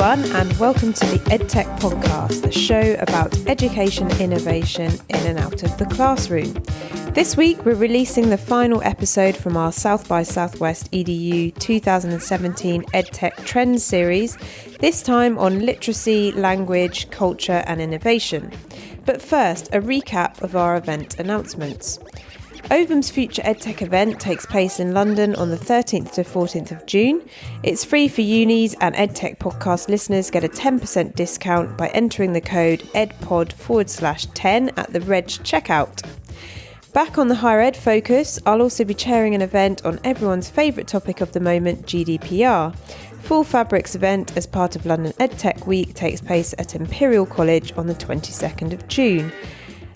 everyone, and welcome to the EdTech Podcast, the show about education innovation in and out of the classroom. This week, we're releasing the final episode from our South by Southwest EDU 2017 EdTech Trends series, this time on literacy, language, culture and innovation. But first, a recap of our event announcements. Ovum's Future EdTech event takes place in London on the 13th to 14th of June. It's free for unis, and EdTech podcast listeners get a 10% discount by entering the code edpod/10 at the reg checkout. Back on the higher ed focus, I'll also be chairing an event on everyone's favourite topic of the moment, GDPR. Full Fabrics event as part of London EdTech Week takes place at Imperial College on the 22nd of June.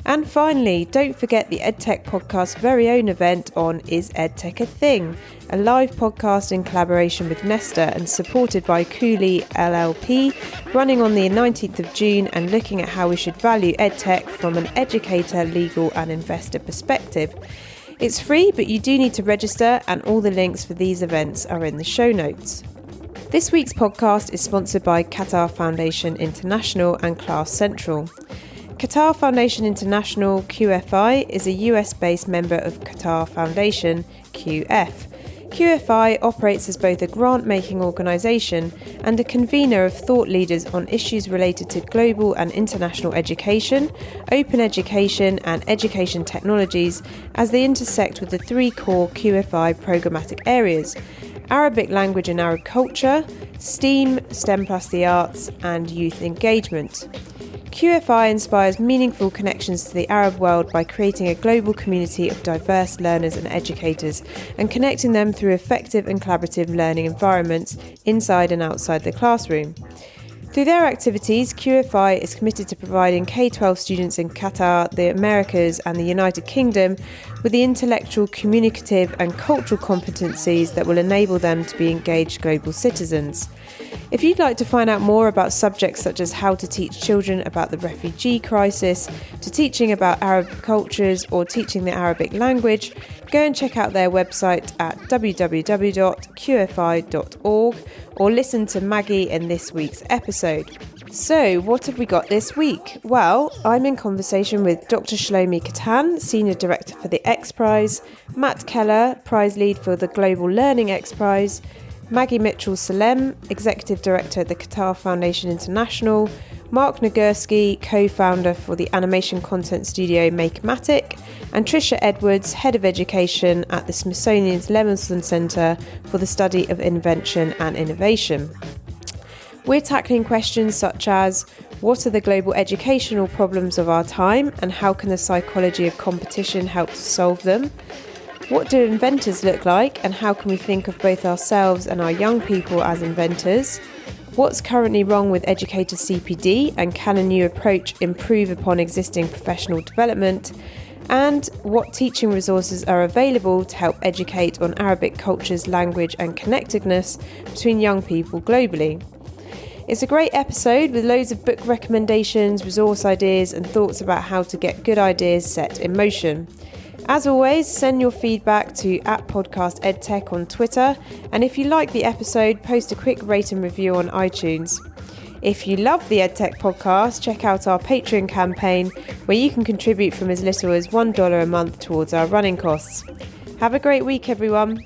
And finally, don't forget the EdTech Podcast's very own event on Is EdTech a Thing? A live podcast in collaboration with Nesta and supported by Kwolek LLP, running on the 19th of June and looking at how we should value EdTech from an educator, legal and investor perspective. It's free, but you do need to register, and all the links for these events are in the show notes. This week's podcast is sponsored by Qatar Foundation International and Class Central. Qatar Foundation International, QFI, is a US-based member of Qatar Foundation, QF. QFI operates as both a grant-making organisation and a convener of thought leaders on issues related to global and international education, open education and education technologies as they intersect with the three core QFI programmatic areas: Arabic language and Arab culture, STEAM, STEM plus the arts, and youth engagement. QFI inspires meaningful connections to the Arab world by creating a global community of diverse learners and educators and connecting them through effective and collaborative learning environments inside and outside the classroom. Through their activities, QFI is committed to providing K-12 students in Qatar, the Americas and the United Kingdom with the intellectual, communicative and cultural competencies that will enable them to be engaged global citizens. If you'd like to find out more about subjects such as how to teach children about the refugee crisis, to teaching about Arab cultures or teaching the Arabic language, go and check out their website at www.qfi.org or listen to Maggie in this week's episode. So, what have we got this week? Well, I'm in conversation with Dr. Shlomi Katan, Senior Director for the Xprize, Matt Keller, Prize Lead for the Global Learning Xprize, Maggie Mitchell-Salem, Executive Director at the Qatar Foundation International, Mark Nagurski, co-founder for the animation content studio Makematic, and Tricia Edwards, Head of Education at the Smithsonian's Levinson Center for the Study of Invention and Innovation. We're tackling questions such as, what are the global educational problems of our time and how can the psychology of competition help to solve them? What do inventors look like and how can we think of both ourselves and our young people as inventors? What's currently wrong with educator CPD and can a new approach improve upon existing professional development? And what teaching resources are available to help educate on Arabic culture's language and connectedness between young people globally? It's a great episode with loads of book recommendations, resource ideas and thoughts about how to get good ideas set in motion. As always, send your feedback to @podcastedtech on Twitter, and if you like the episode, post a quick rate and review on iTunes. If you love the EdTech Podcast, check out our Patreon campaign, where you can contribute from as little as $1 a month towards our running costs. Have a great week, everyone.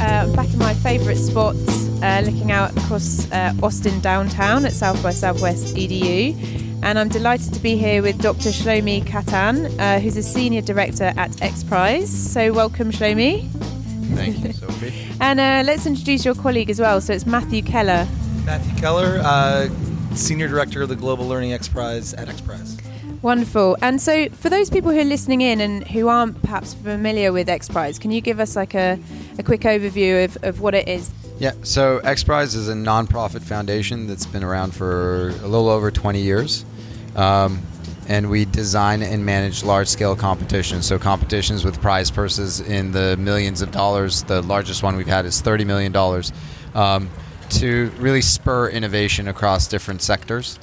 I'm back in my favourite spots, looking out across Austin downtown at South by Southwest EDU, and I'm delighted to be here with Dr. Shlomi Katan, who's a Senior Director at Xprize. So welcome, Shlomi. Thank you, Sophie. And let's introduce your colleague as well. So it's Matthew Keller. Matthew Keller, Senior Director of the Global Learning Xprize at Xprize. Wonderful. And so for those people who are listening in and who aren't perhaps familiar with Xprize, can you give us like a quick overview of what it is? Yeah, so Xprize is a nonprofit foundation that's been around for a little over 20 years. And we design and manage large-scale competitions. So competitions with prize purses in the millions of dollars. The largest one we've had is $30 million, to really spur innovation across different sectors.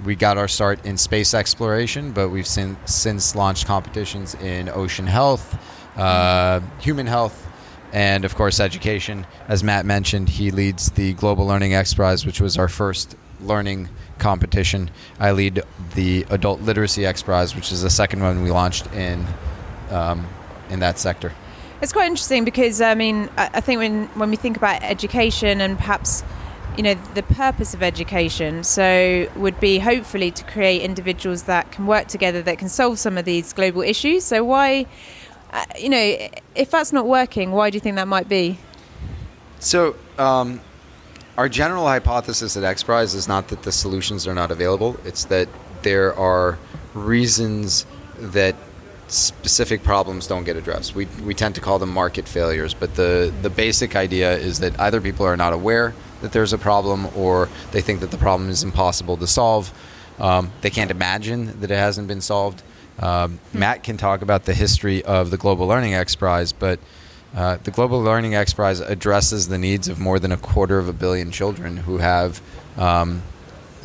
We got our start in space exploration, but we've since launched competitions in ocean health, human health, and of course education. As Matt mentioned, he leads the Global Learning Xprize, which was our first learning competition. I lead the Adult Literacy Xprize, which is the second one we launched in that sector. It's quite interesting because I think when we think about education and perhaps the purpose of education, so would be hopefully to create individuals that can work together, that can solve some of these global issues. So why, if that's not working, why do you think that might be? So our general hypothesis at Xprize is not that the solutions are not available. It's that there are reasons that specific problems don't get addressed. We tend to call them market failures, but the basic idea is that either people are not aware that there's a problem, or they think that the problem is impossible to solve. They can't imagine that it hasn't been solved. Matt can talk about the history of the Global Learning Xprize, but the Global Learning Xprize addresses the needs of more than 250 million children who have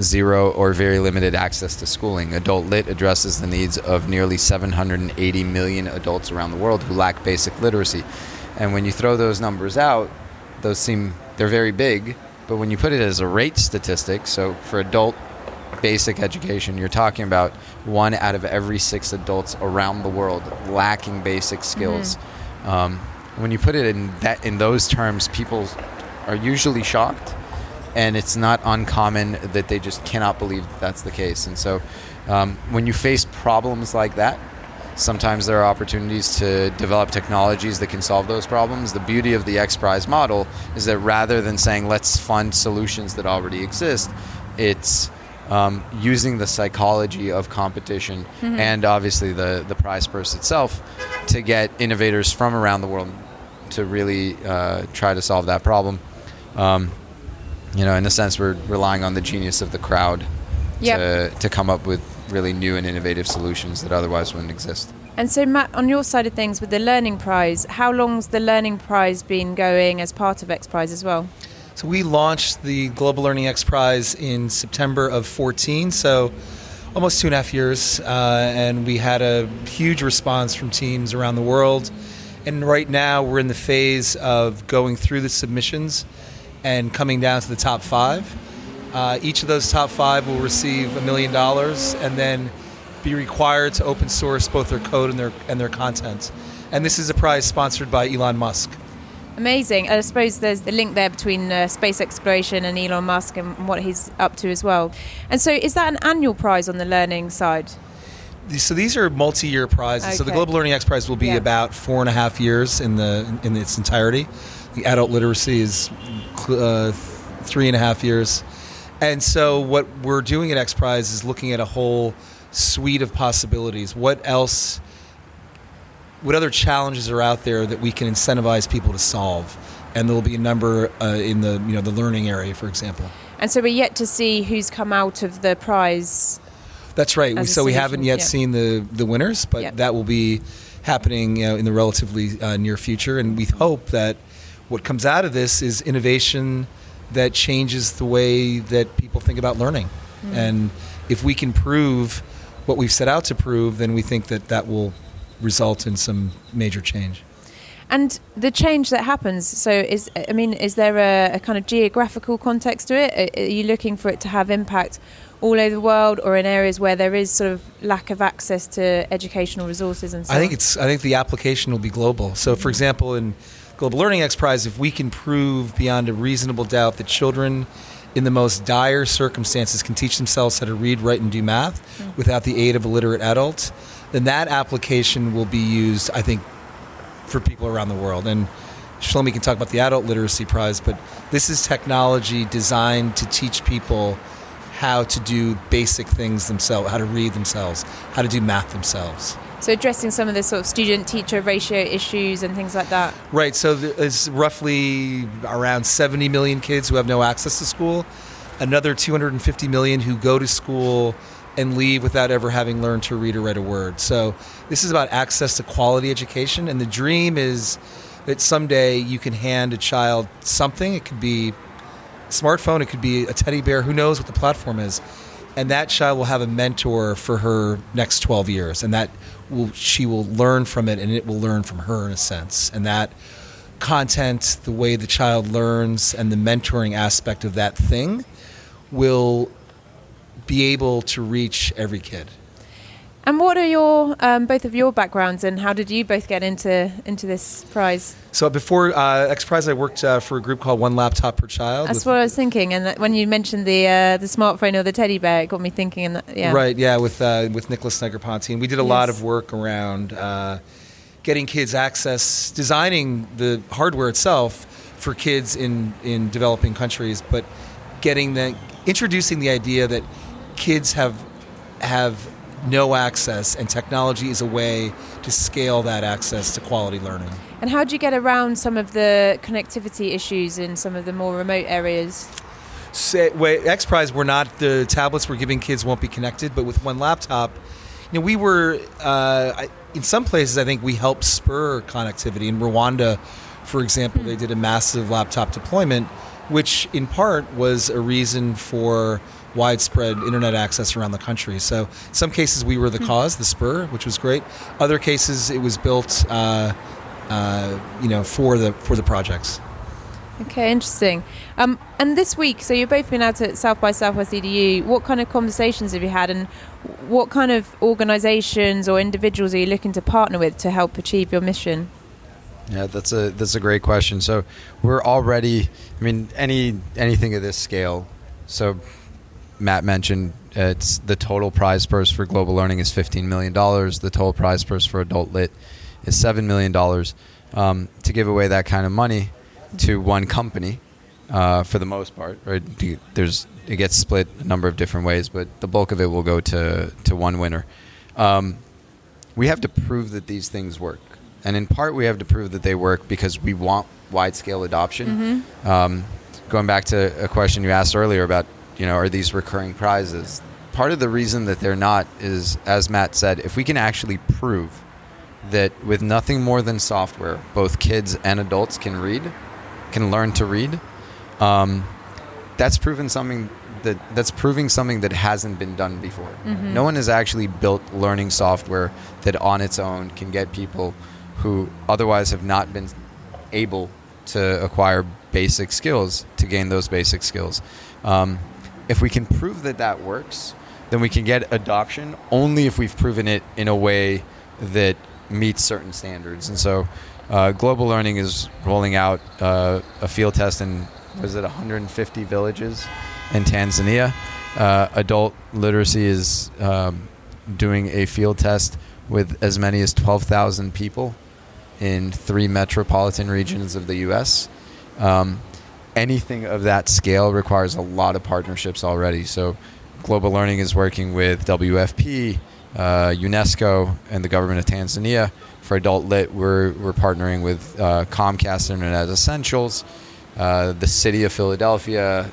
zero or very limited access to schooling. Adult Lit addresses the needs of nearly 780 million adults around the world who lack basic literacy. And when you throw those numbers out, they're very big, but when you put it as a rate statistic, so for adult basic education, you're talking about 1 out of every 6 adults around the world lacking basic skills. When you put it in those terms, people are usually shocked, and it's not uncommon that they just cannot believe that that's the case. And so when you face problems like that, sometimes there are opportunities to develop technologies that can solve those problems. The beauty of the Xprize model is that rather than saying let's fund solutions that already exist, it's using the psychology of competition and obviously the prize purse itself to get innovators from around the world to really try to solve that problem. In a sense, we're relying on the genius of the crowd to come up with really new and innovative solutions that otherwise wouldn't exist. And so, Matt, on your side of things with the Learning Prize, how long's the Learning Prize been going as part of Xprize as well? So we launched the Global Learning Xprize in September of 2014, so almost 2.5 years, and we had a huge response from teams around the world. And right now we're in the phase of going through the submissions and coming down to the top 5. Each of those top 5 will receive $1 million and then be required to open source both their code and their content. And this is a prize sponsored by Elon Musk. Amazing. I suppose there's the link there between space exploration and Elon Musk and what he's up to as well. And so is that an annual prize on the learning side? So these are multi-year prizes. Okay. So the Global Learning Xprize will be about 4.5 years in its entirety. The adult literacy is 3.5 years. And so what we're doing at Xprize is looking at a whole suite of possibilities. What other challenges are out there that we can incentivize people to solve? And there will be a number in the the learning area, for example. And so we're yet to see who's come out of the prize. That's right. So we haven't yet seen the winners, but that will be happening in the relatively near future. And we hope that what comes out of this is innovation that changes the way that people think about learning. And if we can prove what we've set out to prove, then we think that will result in some major change. And the change that happens, so is there a kind of geographical context to it? Are you looking for it to have impact all over the world, or in areas where there is sort of lack of access to educational resources and so on? I think the application will be global. So for example, in Global Learning Xprize, if we can prove beyond a reasonable doubt that children in the most dire circumstances can teach themselves how to read, write, and do math without the aid of a literate adult, then that application will be used, I think, for people around the world. And Shlomi can talk about the Adult Literacy Prize, but this is technology designed to teach people how to do basic things themselves, how to read themselves, how to do math themselves. So addressing some of the sort of student-teacher ratio issues and things like that. Right. So there's roughly around 70 million kids who have no access to school, another 250 million who go to school and leave without ever having learned to read or write a word. So this is about access to quality education, and the dream is that someday you can hand a child something. It could be a smartphone, it could be a teddy bear, who knows what the platform is. and that child will have a mentor for her next 12 years, and she will learn from it, and it will learn from her in a sense. And that content, the way the child learns, and the mentoring aspect of that thing will be able to reach every kid. And what are your both of your backgrounds, and how did you both get into this prize? So before Xprize, I worked for a group called One Laptop Per Child. That's what I was thinking. And when you mentioned the smartphone or the teddy bear, it got me thinking. Right, yeah, with Nicholas Negroponte. And we did a lot of work around getting kids access, designing the hardware itself for kids in developing countries, but introducing the idea that kids have no access, and technology is a way to scale that access to quality learning. And how do you get around some of the connectivity issues in some of the more remote areas? Xprize, the tablets we're giving kids won't be connected, but with One Laptop, we were, in some places I think we helped spur connectivity. In Rwanda, for example, they did a massive laptop deployment, which in part was a reason for widespread internet access around the country. So in some cases we were the cause, the spur, which was great. Other cases it was built, for the projects. Okay, interesting. And this week, so you've both been out at South by Southwest EDU. What kind of conversations have you had, and what kind of organisations or individuals are you looking to partner with to help achieve your mission? Yeah, that's a great question. So we're already, anything of this scale. So Matt mentioned it's the total prize purse for global learning is $15 million. The total prize purse for adult lit is $7 million. To give away that kind of money to one company, for the most part, right? It gets split a number of different ways, but the bulk of it will go to one winner. We have to prove that these things work. And in part, we have to prove that they work because we want wide-scale adoption. Going back to a question you asked earlier about, are these recurring prizes? Part of the reason that they're not is, as Matt said, if we can actually prove that with nothing more than software, both kids and adults can learn to read, that's proving something that hasn't been done before. No one has actually built learning software that on its own can get people who otherwise have not been able to acquire basic skills to gain those basic skills. If we can prove that works, then we can get adoption only if we've proven it in a way that meets certain standards. And so Global Learning is rolling out a field test in, 150 villages in Tanzania. Adult literacy is doing a field test with as many as 12,000 people in 3 metropolitan regions of the U.S. Anything of that scale requires a lot of partnerships already. So Global Learning is working with WFP, UNESCO, and the government of Tanzania. For adult lit, we're partnering with Comcast Internet Essentials, the city of Philadelphia,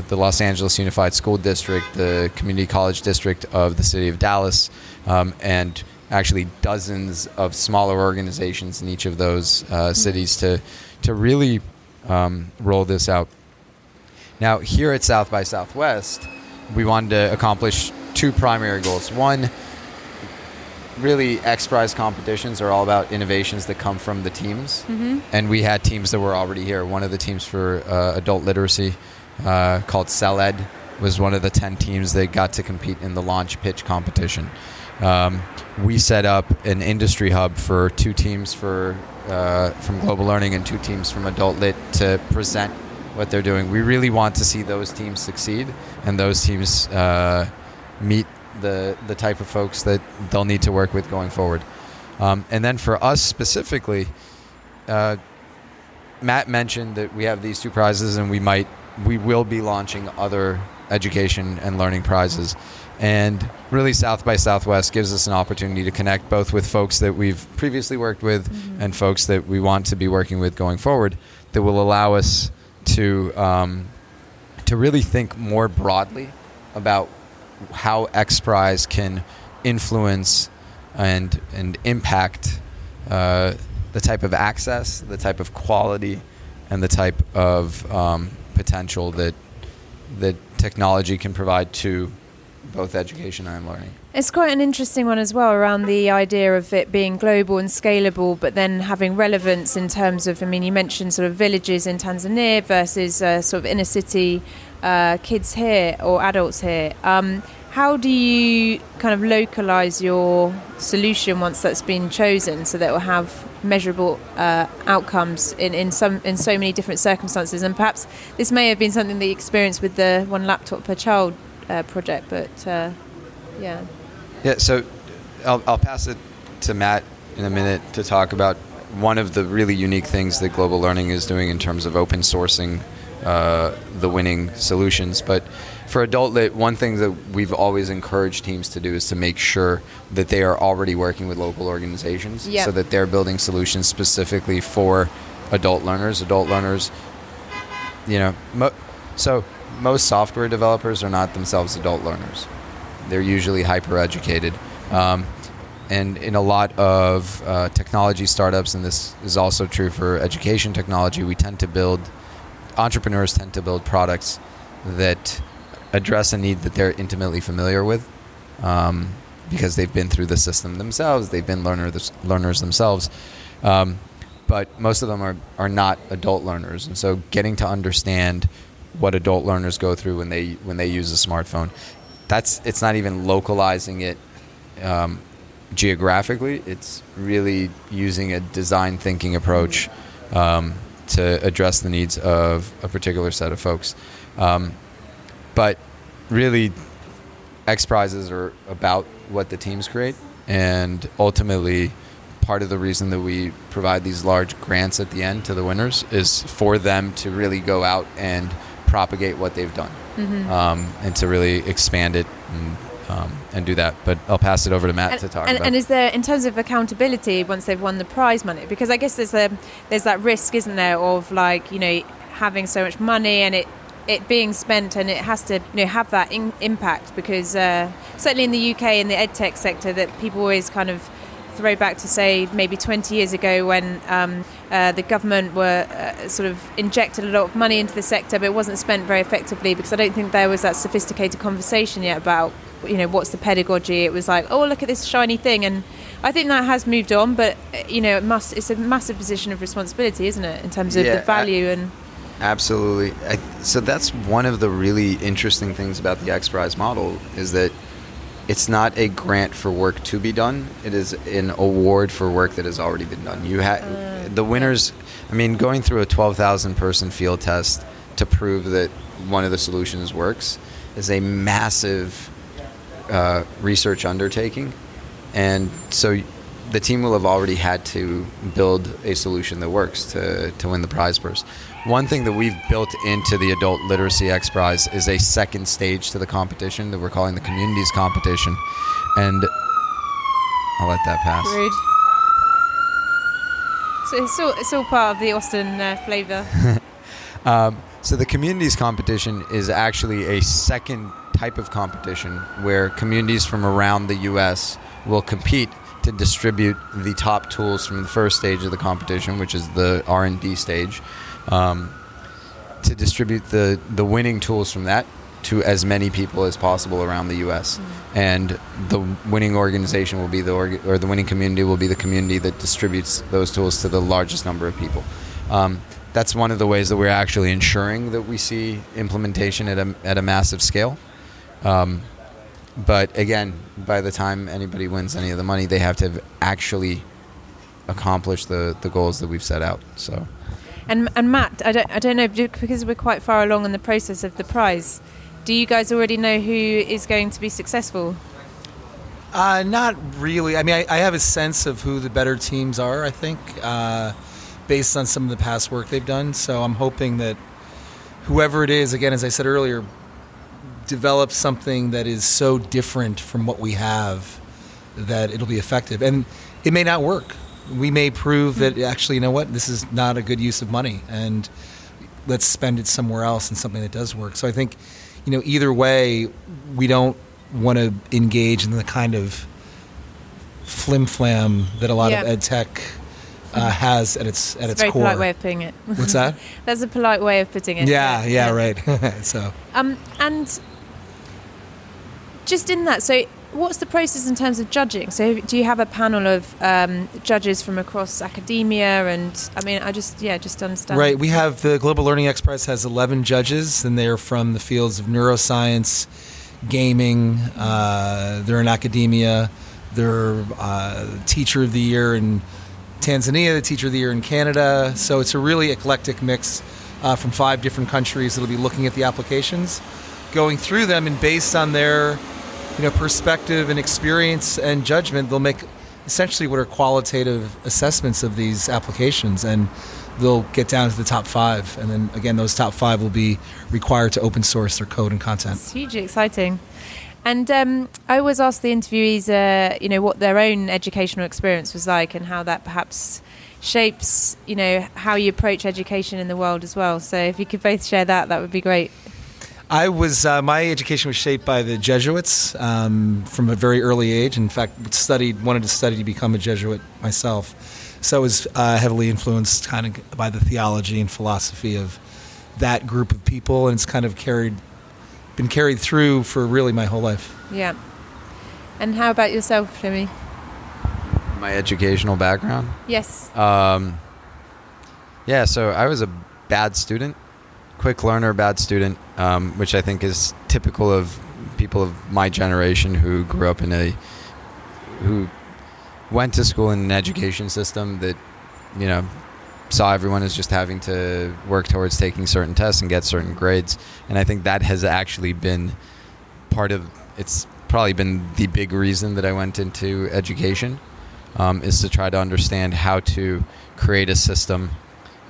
the Los Angeles Unified School District, the Community College District of the city of Dallas, and actually dozens of smaller organizations in each of those cities to really roll this out. Now, here at South by Southwest, we wanted to accomplish 2 primary goals. One, really, Xprize competitions are all about innovations that come from the teams. And we had teams that were already here. One of the teams for adult literacy called CellEd was one of the 10 teams that got to compete in the launch pitch competition. We set up an industry hub for 2 teams from Global Learning and 2 teams from Adult Lit to present what they're doing. We really want to see those teams succeed and those teams meet the type of folks that they'll need to work with going forward. And then for us specifically, Matt mentioned that we have these 2 prizes, and we will be launching other education and learning prizes. And really, South by Southwest gives us an opportunity to connect both with folks that we've previously worked with and folks that we want to be working with going forward, that will allow us to really think more broadly about how Xprize can influence and impact the type of access, the type of quality, and the type of potential that technology can provide to both education and learning. It's quite an interesting one as well, around the idea of it being global and scalable, but then having relevance in terms of, I mean, you mentioned sort of villages in Tanzania versus sort of inner city kids here or adults here. How do you kind of localize your solution once that's been chosen so that it will have measurable outcomes in so many different circumstances? And perhaps this may have been something that you experienced with the one laptop per child project, but yeah. Yeah, so I'll pass it to Matt in a minute to talk about one of the really unique things that Global Learning is doing in terms of open sourcing the winning solutions. But for adult lit, one thing that we've always encouraged teams to do is to make sure that they are already working with local organizations, so that they're building solutions specifically for adult learners. Adult learners, so most software developers are not themselves adult learners. They're usually hyper-educated. And in a lot of technology startups, and this is also true for education technology, entrepreneurs tend to build products that address a need that they're intimately familiar with, because they've been through the system themselves, they've been learners themselves. But most of them are not adult learners. And so getting to understand what adult learners go through when they use a smartphone, it's not even localizing it geographically. It's really using a design thinking approach to address the needs of a particular set of folks. But really, Xprizes are about what the teams create, and ultimately, part of the reason that we provide these large grants at the end to the winners is for them to really go out and propagate what they've done, and to really expand it and do that. But I'll pass it over to Matt to talk about. And is there, in terms of accountability, once they've won the prize money, because I guess there's that risk, isn't there, of having so much money and it being spent, and it has to have that impact, because certainly in the UK in the edtech sector, that people always kind of throw back to, say, maybe 20 years ago when the government were sort of injected a lot of money into the sector, but it wasn't spent very effectively, because I don't think there was that sophisticated conversation yet about what's the pedagogy. It was like, oh, look at this shiny thing, and I think that has moved on, but it's a massive position of responsibility, isn't it, in terms of the value and. Absolutely. So that's one of the really interesting things about the Xprize model, is that it's not a grant for work to be done. It is an award for work that has already been done. The winners, going through a 12,000 person field test to prove that one of the solutions works is a massive research undertaking. And so the team will have already had to build a solution that works to win the prize purse. One thing that we've built into the Adult Literacy Xprize is a second stage to the competition that we're calling the Communities Competition. And I'll let that pass. Rude. So it's all part of the Austin flavour. So the Communities Competition is actually a second type of competition where communities from around the U.S. will compete to distribute the top tools from the first stage of the competition, which is the R&D stage, to distribute the winning tools from that to as many people as possible around the U.S. And the winning organization will be the winning community will be the community that distributes those tools to the largest number of people. That's one of the ways that we're actually ensuring that we see implementation at a massive scale. But again, by the time anybody wins any of the money, they have to have actually accomplished the goals that we've set out. So. And Matt, I don't know, because we're quite far along in the process of the prize, do you guys already know who is going to be successful? Not really. I have a sense of who the better teams are, I think, based on some of the past work they've done. So I'm hoping that whoever it is, again, as I said earlier, develops something that is so different from what we have that it'll be effective. And it may not work. We may prove that actually, this is not a good use of money, and let's spend it somewhere else in something that does work. So I think, either way, we don't want to engage in the kind of flim-flam that a lot of ed tech has at its core. That's a very polite way of putting it. What's that? That's a polite way of putting it. Yeah, right. So. And just in that, so what's the process in terms of judging? So do you have a panel of judges from across academia? And I mean, just to understand. Right. We have the Global Learning Xprize has 11 judges, and they're from the fields of neuroscience, gaming. They're in academia. They're Teacher of the Year in Tanzania, the Teacher of the Year in Canada. So it's a really eclectic mix from 5 different countries that'll be looking at the applications, going through them, and based on their perspective and experience and judgment, they'll make essentially what are qualitative assessments of these applications, and they'll get down to the top 5. And then again, those top 5 will be required to open source their code and content. It's hugely exciting. And I always ask the interviewees, what their own educational experience was like, and how that perhaps shapes, how you approach education in the world as well. So if you could both share that would be great. I was my education was shaped by the Jesuits from a very early age. In fact, wanted to study to become a Jesuit myself. So I was heavily influenced kind of by the theology and philosophy of that group of people, and it's kind of been carried through for really my whole life. Yeah. And how about yourself, Jimmy? My educational background? Yes. So I was a bad student. Quick learner, bad student, which I think is typical of people of my generation who grew up who went to school in an education system that, saw everyone as just having to work towards taking certain tests and get certain grades. And I think that has actually been it's probably been the big reason that I went into education, is to try to understand how to create a system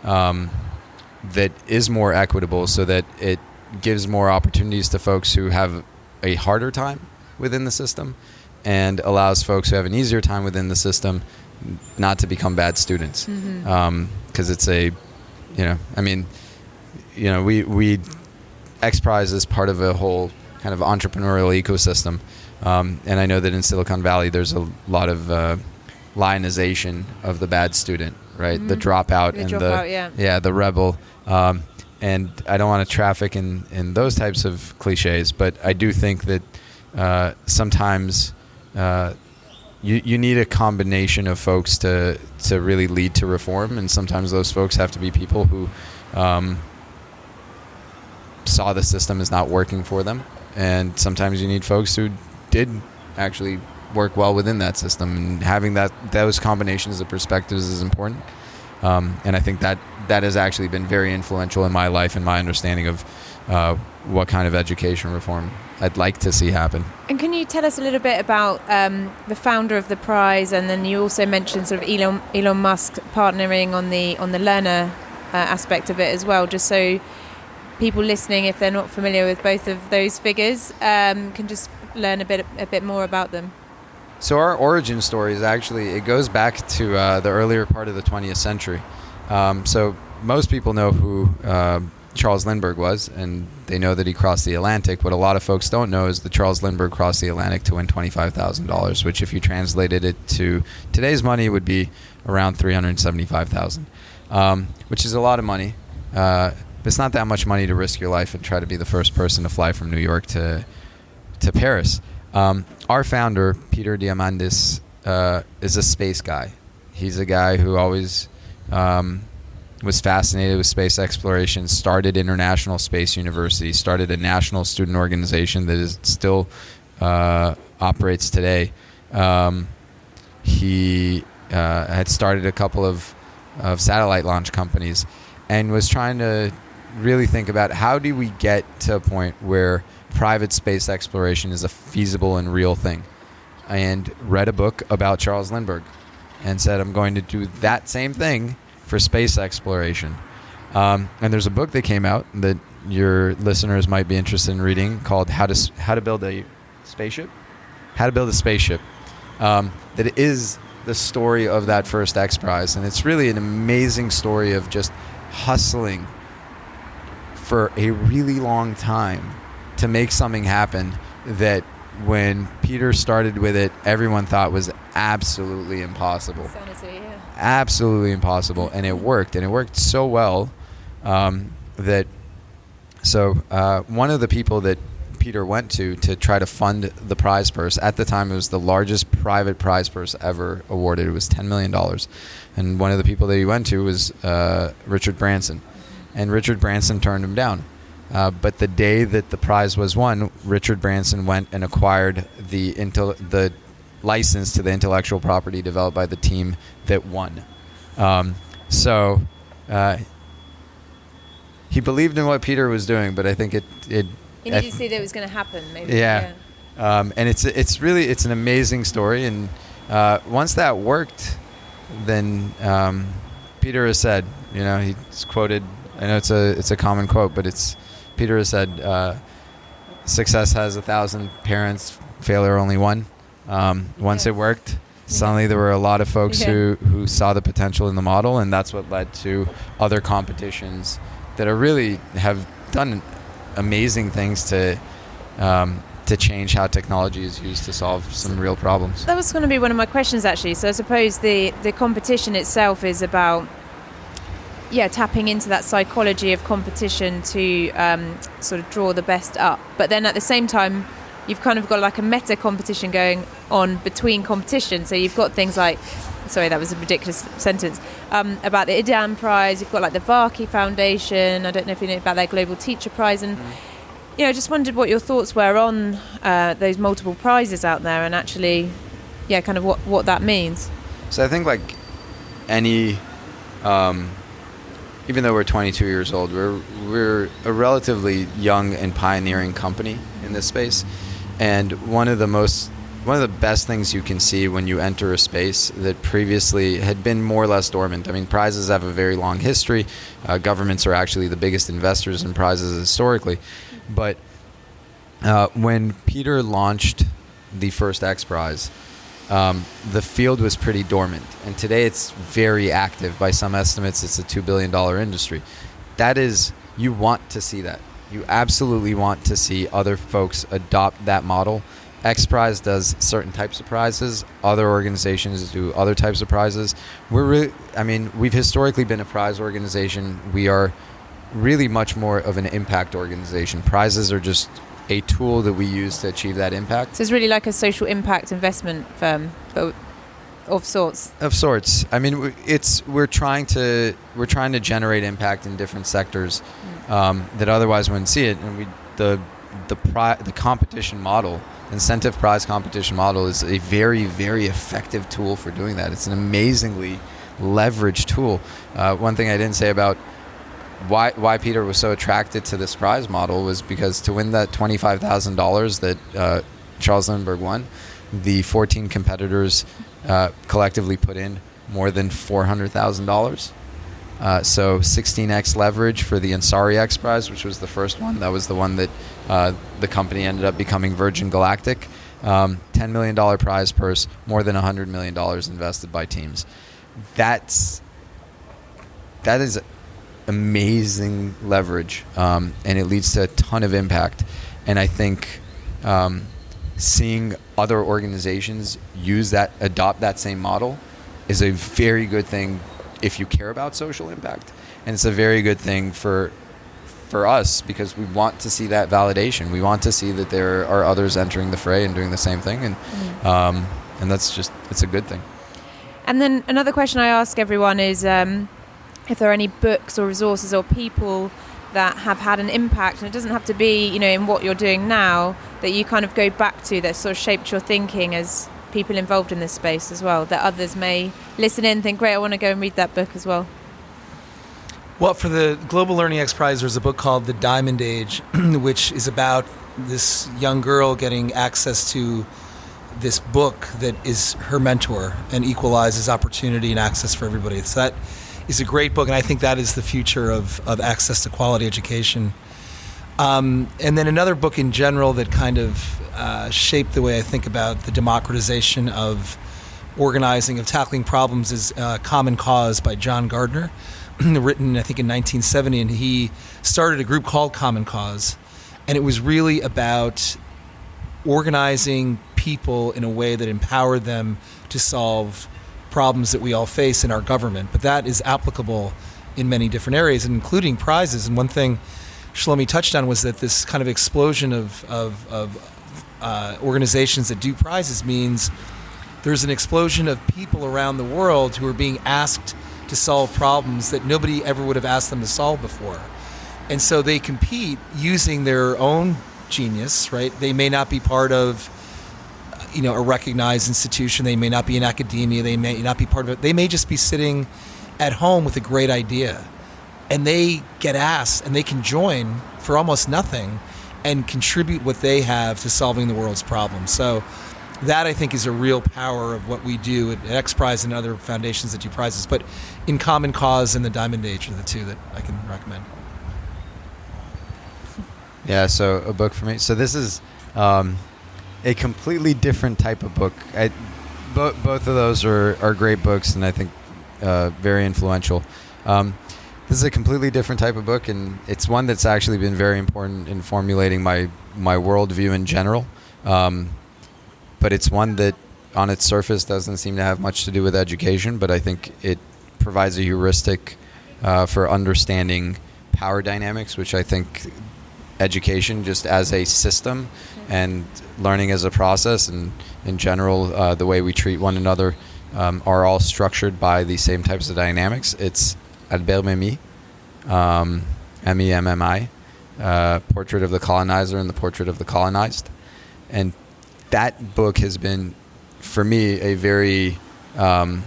that is more equitable, so that it gives more opportunities to folks who have a harder time within the system, and allows folks who have an easier time within the system not to become bad students. Because it's Xprize is part of a whole kind of entrepreneurial ecosystem. And I know that in Silicon Valley, there's a lot of lionization of the bad student, right? The dropout the rebel. And I don't want to traffic in those types of cliches, but I do think that sometimes you need a combination of folks to really lead to reform, and sometimes those folks have to be people who saw the system as not working for them, and sometimes you need folks who did actually work well within that system, and having those combinations of perspectives is important. And I think that has actually been very influential in my life and my understanding of what kind of education reform I'd like to see happen. And can you tell us a little bit about the founder of the prize, and then you also mentioned sort of Elon Musk partnering on the learner aspect of it as well, just so people listening, if they're not familiar with both of those figures, can just learn a bit more about them. So our origin story is actually, it goes back to the earlier part of the 20th century. So most people know who Charles Lindbergh was, and they know that he crossed the Atlantic. What a lot of folks don't know is that Charles Lindbergh crossed the Atlantic to win $25,000, which if you translated it to today's money would be around $375,000, which is a lot of money. But it's not that much money to risk your life and try to be the first person to fly from New York to Paris. Our founder, Peter Diamandis, is a space guy. He's a guy who always was fascinated with space exploration, started International Space University, started a national student organization that is still operates today. He had started a couple of satellite launch companies, and was trying to really think about how do we get to a point where private space exploration is a feasible and real thing, and read a book about Charles Lindbergh and said, I'm going to do that same thing for space exploration. And there's a book that came out that your listeners might be interested in reading called How to Build a Spaceship. How to Build a Spaceship. That is the story of that first Xprize, and it's really an amazing story of just hustling for a really long time to make something happen that when Peter started with it, everyone thought was absolutely impossible. Sanity, yeah. Absolutely impossible. And it worked. And it worked so well that one of the people that Peter went to try to fund the prize purse. At the time, it was the largest private prize purse ever awarded. It was $10 million. And one of the people that he went to was Richard Branson. And Richard Branson turned him down. But the day that the prize was won, Richard Branson went and acquired the license to the intellectual property developed by the team that won. He believed in what Peter was doing, but I think it he needed to see that it was going to happen, maybe. Yeah. And it's an amazing story. And once that worked, then Peter has said, he's quoted. I know it's a common quote, but Peter has said, "Success has 1,000 parents, failure only one." Once it worked, suddenly there were a lot of folks who saw the potential in the model, and that's what led to other competitions that have done amazing things to change how technology is used to solve some real problems. That was going to be one of my questions, actually. So I suppose the competition itself is about tapping into that psychology of competition to sort of draw the best up. But then at the same time, you've kind of got like a meta competition going on between competition. So you've got things like, sorry, that was a ridiculous sentence, about the IDAM prize. You've got like the Varkey Foundation. I don't know if you know about their Global Teacher Prize. And, just wondered what your thoughts were on those multiple prizes out there and actually, kind of what that means. So I think like any, even though we're 22 years old, we're a relatively young and pioneering company in this space. And one of the best things you can see when you enter a space that previously had been more or less dormant. I mean, prizes have a very long history. Governments are actually the biggest investors in prizes historically. But when Peter launched the first Xprize, the field was pretty dormant. And today it's very active. By some estimates, it's a $2 billion industry. You want to see that. You absolutely want to see other folks adopt that model. Xprize does certain types of prizes. Other organizations do other types of prizes. We've historically been a prize organization. We are really much more of an impact organization. Prizes are just a tool that we use to achieve that impact. So it's really like a social impact investment firm, but of sorts. Of sorts. I mean, we're trying to generate impact in different sectors that otherwise wouldn't see it. And the competition model, incentive prize competition model, is a very, very effective tool for doing that. It's an amazingly leveraged tool. One thing I didn't say about why Peter was so attracted to this prize model was because to win that $25,000 that Charles Lindbergh won, the 14 competitors collectively put in more than $400,000. So 16x leverage for the Ansari Xprize, which was the first one. That was the one that the company ended up becoming Virgin Galactic. $10 million prize purse, more than $100 million invested by teams. That is amazing leverage, and it leads to a ton of impact. And I think seeing other organizations adopt that same model is a very good thing if you care about social impact. And it's a very good thing for us because we want to see that validation. We want to see that there are others entering the fray and doing the same thing. And it's a good thing. And then another question I ask everyone is if there are any books or resources or people that have had an impact, and it doesn't have to be, in what you're doing now, that you kind of go back to that sort of shaped your thinking as people involved in this space as well, that others may listen in and think, great, I want to go and read that book as well. Well, for the Global Learning Xprize, there's a book called The Diamond Age, which is about this young girl getting access to this book that is her mentor and equalizes opportunity and access for everybody. So that is a great book, and I think that is the future of access to quality education. And then another book in general that kind of shaped the way I think about the democratization of organizing, of tackling problems is Common Cause by John Gardner, written I think in 1970, and he started a group called Common Cause, and it was really about organizing people in a way that empowered them to solve problems that we all face in our government. But that is applicable in many different areas, including prizes. And one thing Shlomi touched on was that this kind of explosion of organizations that do prizes means there's an explosion of people around the world who are being asked to solve problems that nobody ever would have asked them to solve before. And so they compete using their own genius, right? They may not be part of, a recognized institution. They may not be in academia. They may not be part of it. They may just be sitting at home with a great idea. And they get asked, and they can join for almost nothing and contribute what they have to solving the world's problems. So that, I think, is a real power of what we do at Xprize and other foundations that do prizes. But In Common Cause and the Diamond Age are the two that I can recommend. Yeah, so a book for me. So this is a completely different type of book. Both of those are great books, and I think very influential. This is a completely different type of book, and it's one that's actually been very important in formulating my worldview in general. But it's one that, on its surface, doesn't seem to have much to do with education, but I think it provides a heuristic for understanding power dynamics, which I think education just as a system and learning as a process, and in general the way we treat one another are all structured by the same types of dynamics. It's Albert Memmi, MEMMI, Portrait of the Colonizer and the Portrait of the Colonized. And that book has been, for me, a very, and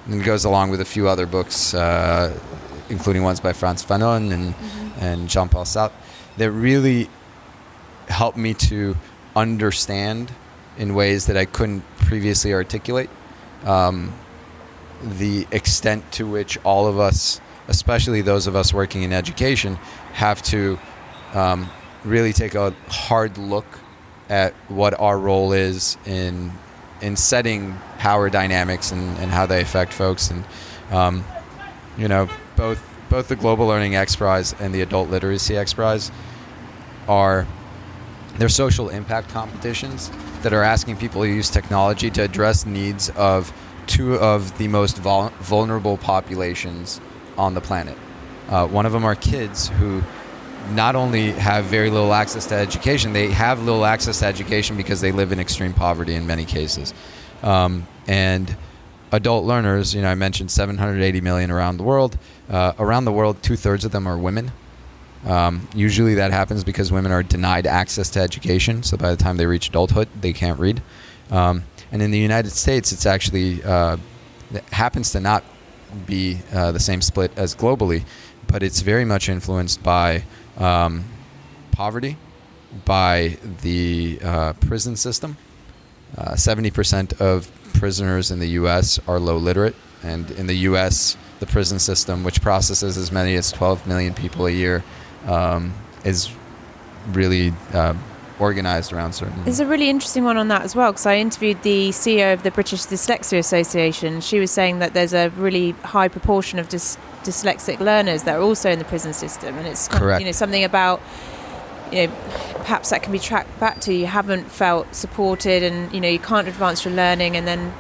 it goes along with a few other books, including ones by Frantz Fanon and Jean-Paul Sartre, that really helped me to understand in ways that I couldn't previously articulate the extent to which all of us, especially those of us working in education, have to really take a hard look at what our role is in setting power dynamics and how they affect folks. And both the Global Learning Xprize and the Adult Literacy Xprize they're social impact competitions that are asking people to use technology to address needs of two of the most vulnerable populations on the planet. One of them are kids who not only have very little access to education, they have little access to education because they live in extreme poverty in many cases. And adult learners, I mentioned 780 million around the world. Around the world, 2/3 of them are women. Usually that happens because women are denied access to education, so by the time they reach adulthood, they can't read. And in the United States, it's actually it happens to not be the same split as globally, but it's very much influenced by poverty, by the prison system. 70% of prisoners in the U.S. are low literate, and in the U.S., the prison system, which processes as many as 12 million people a year, is really organized around certain... There's a really interesting one on that as well, because I interviewed the CEO of the British Dyslexia Association. She was saying that there's a really high proportion of dyslexic learners that are also in the prison system, and it's correct. Something about perhaps that can be tracked back to you haven't felt supported, and you can't advance your learning, and then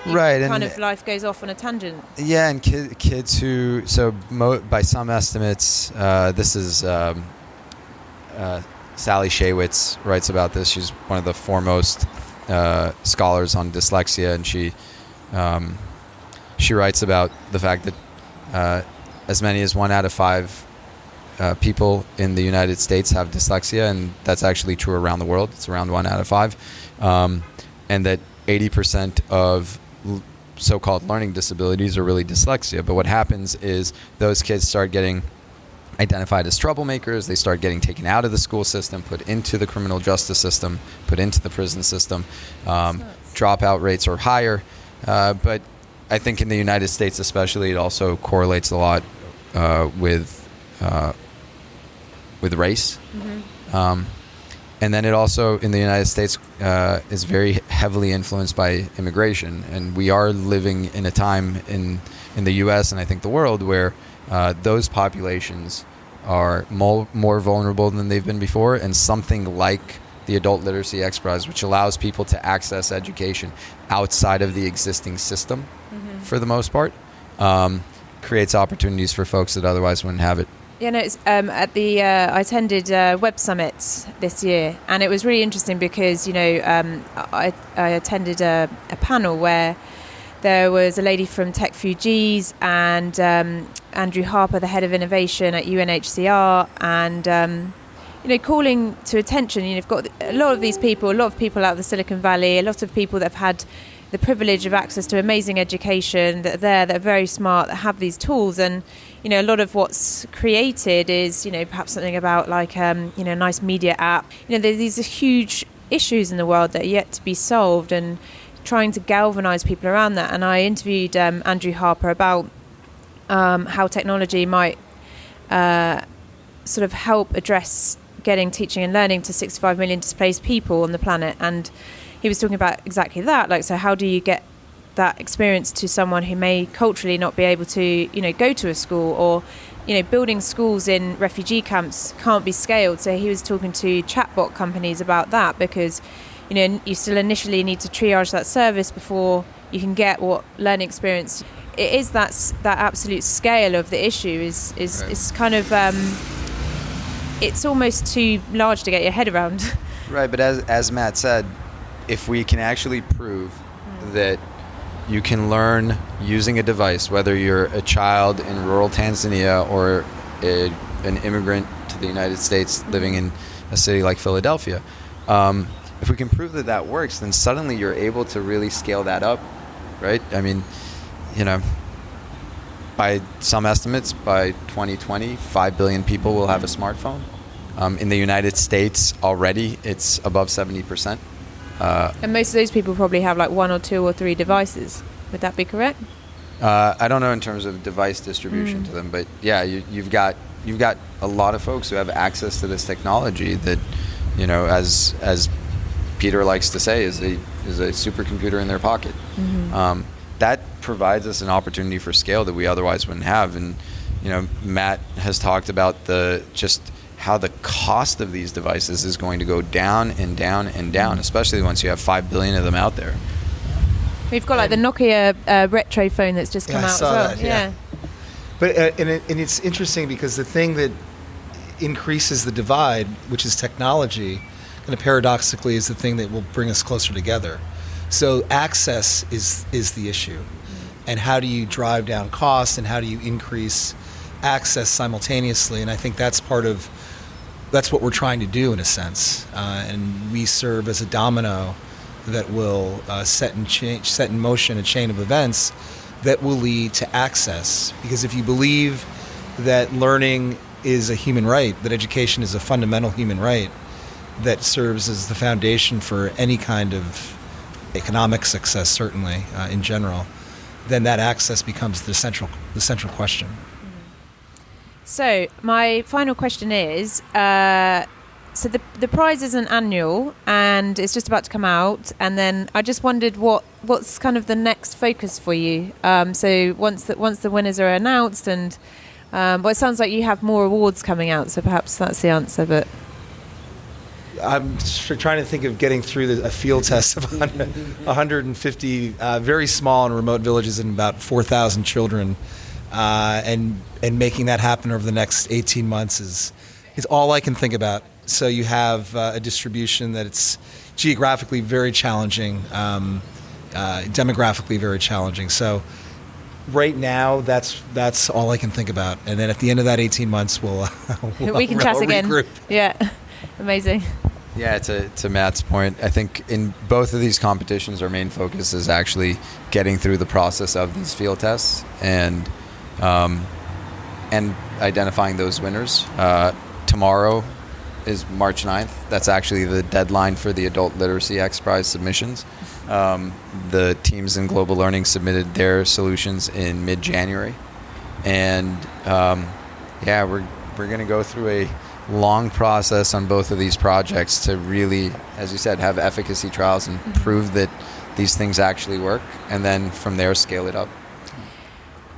life goes off on a tangent. Yeah, and kids who, by some estimates, this is Sally Shaywitz writes about this. She's one of the foremost scholars on dyslexia, and she writes about the fact that as many as 1 out of 5 people in the United States have dyslexia, and that's actually true around the world. It's around 1 out of 5, and that 80% of so-called learning disabilities are really dyslexia. But what happens is those kids start getting identified as troublemakers. They start getting taken out of the school system, put into the criminal justice system, put into the prison system. Dropout rates are higher. But I think in the United States especially, it also correlates a lot with race. Mm-hmm. And then it also, in the United States, is very heavily influenced by immigration. And we are living in a time in the U.S. and I think the world where those populations are more vulnerable than they've been before. And something like the Adult Literacy Xprize, which allows people to access education outside of the existing system, mm-hmm. for the most part, creates opportunities for folks that otherwise wouldn't have it. Yeah, no, it's, I attended Web Summit this year, and it was really interesting because, I attended a panel where there was a lady from Tech4Gs and Andrew Harper, the head of innovation at UNHCR, and calling to attention. You've got a lot of people out of the Silicon Valley, a lot of people that have had the privilege of access to amazing education, that are very smart, that have these tools, and a lot of what's created is perhaps something about like a nice media app. These are huge issues in the world that are yet to be solved, and trying to galvanize people around that. And I interviewed Andrew Harper about how technology might sort of help address getting teaching and learning to 65 million displaced people on the planet. And he was talking about exactly that. Like, so how do you get that experience to someone who may culturally not be able to, go to a school, or, building schools in refugee camps can't be scaled. So he was talking to chatbot companies about that, because, you still initially need to triage that service before you can get what learning experience. It is that absolute scale of the issue is kind of, it's almost too large to get your head around. Right, but as Matt said, if we can actually prove that you can learn using a device, whether you're a child in rural Tanzania or an immigrant to the United States living in a city like Philadelphia, if we can prove that works, then suddenly you're able to really scale that up, right? I mean, by some estimates, by 2020, 5 billion people will have a smartphone. In the United States already, it's above 70%. And most of those people probably have like 1 or 2 or 3 devices. Would that be correct? I don't know in terms of device distribution to them, but yeah, you've got a lot of folks who have access to this technology that, as Peter likes to say, is a supercomputer in their pocket. Mm-hmm. That provides us an opportunity for scale that we otherwise wouldn't have. And Matt has talked about just how the cost of these devices is going to go down and down and down, especially once you have 5 billion of them out there. We've got like the Nokia retro phone that's just come out as well. That, yeah. But and it's interesting because the thing that increases the divide, which is technology, kind of paradoxically is the thing that will bring us closer together. So access is the issue. And how do you drive down costs, and how do you increase access simultaneously? And I think that's what we're trying to do in a sense. And we serve as a domino that will set in motion a chain of events that will lead to access. Because if you believe that learning is a human right, that education is a fundamental human right that serves as the foundation for any kind of economic success, certainly in general, then that access becomes the central question. So my final question is, so the prize isn't annual and it's just about to come out, and then I just wondered what's kind of the next focus for you. So once the winners are announced, and it sounds like you have more awards coming out, so perhaps that's the answer. But I'm trying to think of getting through a field test of 150 very small and remote villages and about 4,000 children, and making that happen over the next 18 months is all I can think about. So you have a distribution that it's geographically very challenging, demographically very challenging. So right now, that's all I can think about. And then at the end of that 18 months, we can chat again. Regroup. Yeah, amazing. Yeah, to Matt's point, I think in both of these competitions, our main focus is actually getting through the process of these field tests and identifying those winners. Tomorrow is March 9th. That's actually the deadline for the adult literacy Xprize submissions. The teams in global learning submitted their solutions in mid-January, and we're going to go through a long process on both of these projects to really, as you said, have efficacy trials and prove that these things actually work, and then from there scale it up.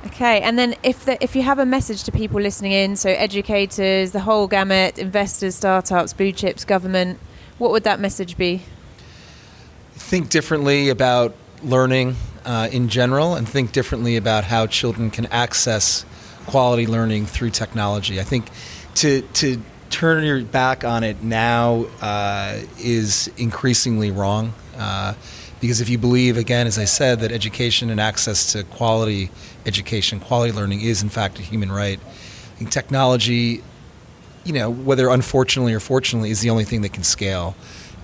Okay, and then if you have a message to people listening in, so educators, the whole gamut, investors, startups, blue chips, government, what would that message be? Think differently about learning in general, and think differently about how children can access quality learning through technology. I think to turn your back on it now is increasingly wrong. Because if you believe, again, as I said, that education and access to quality education, quality learning is in fact a human right, I think technology, whether unfortunately or fortunately, is the only thing that can scale.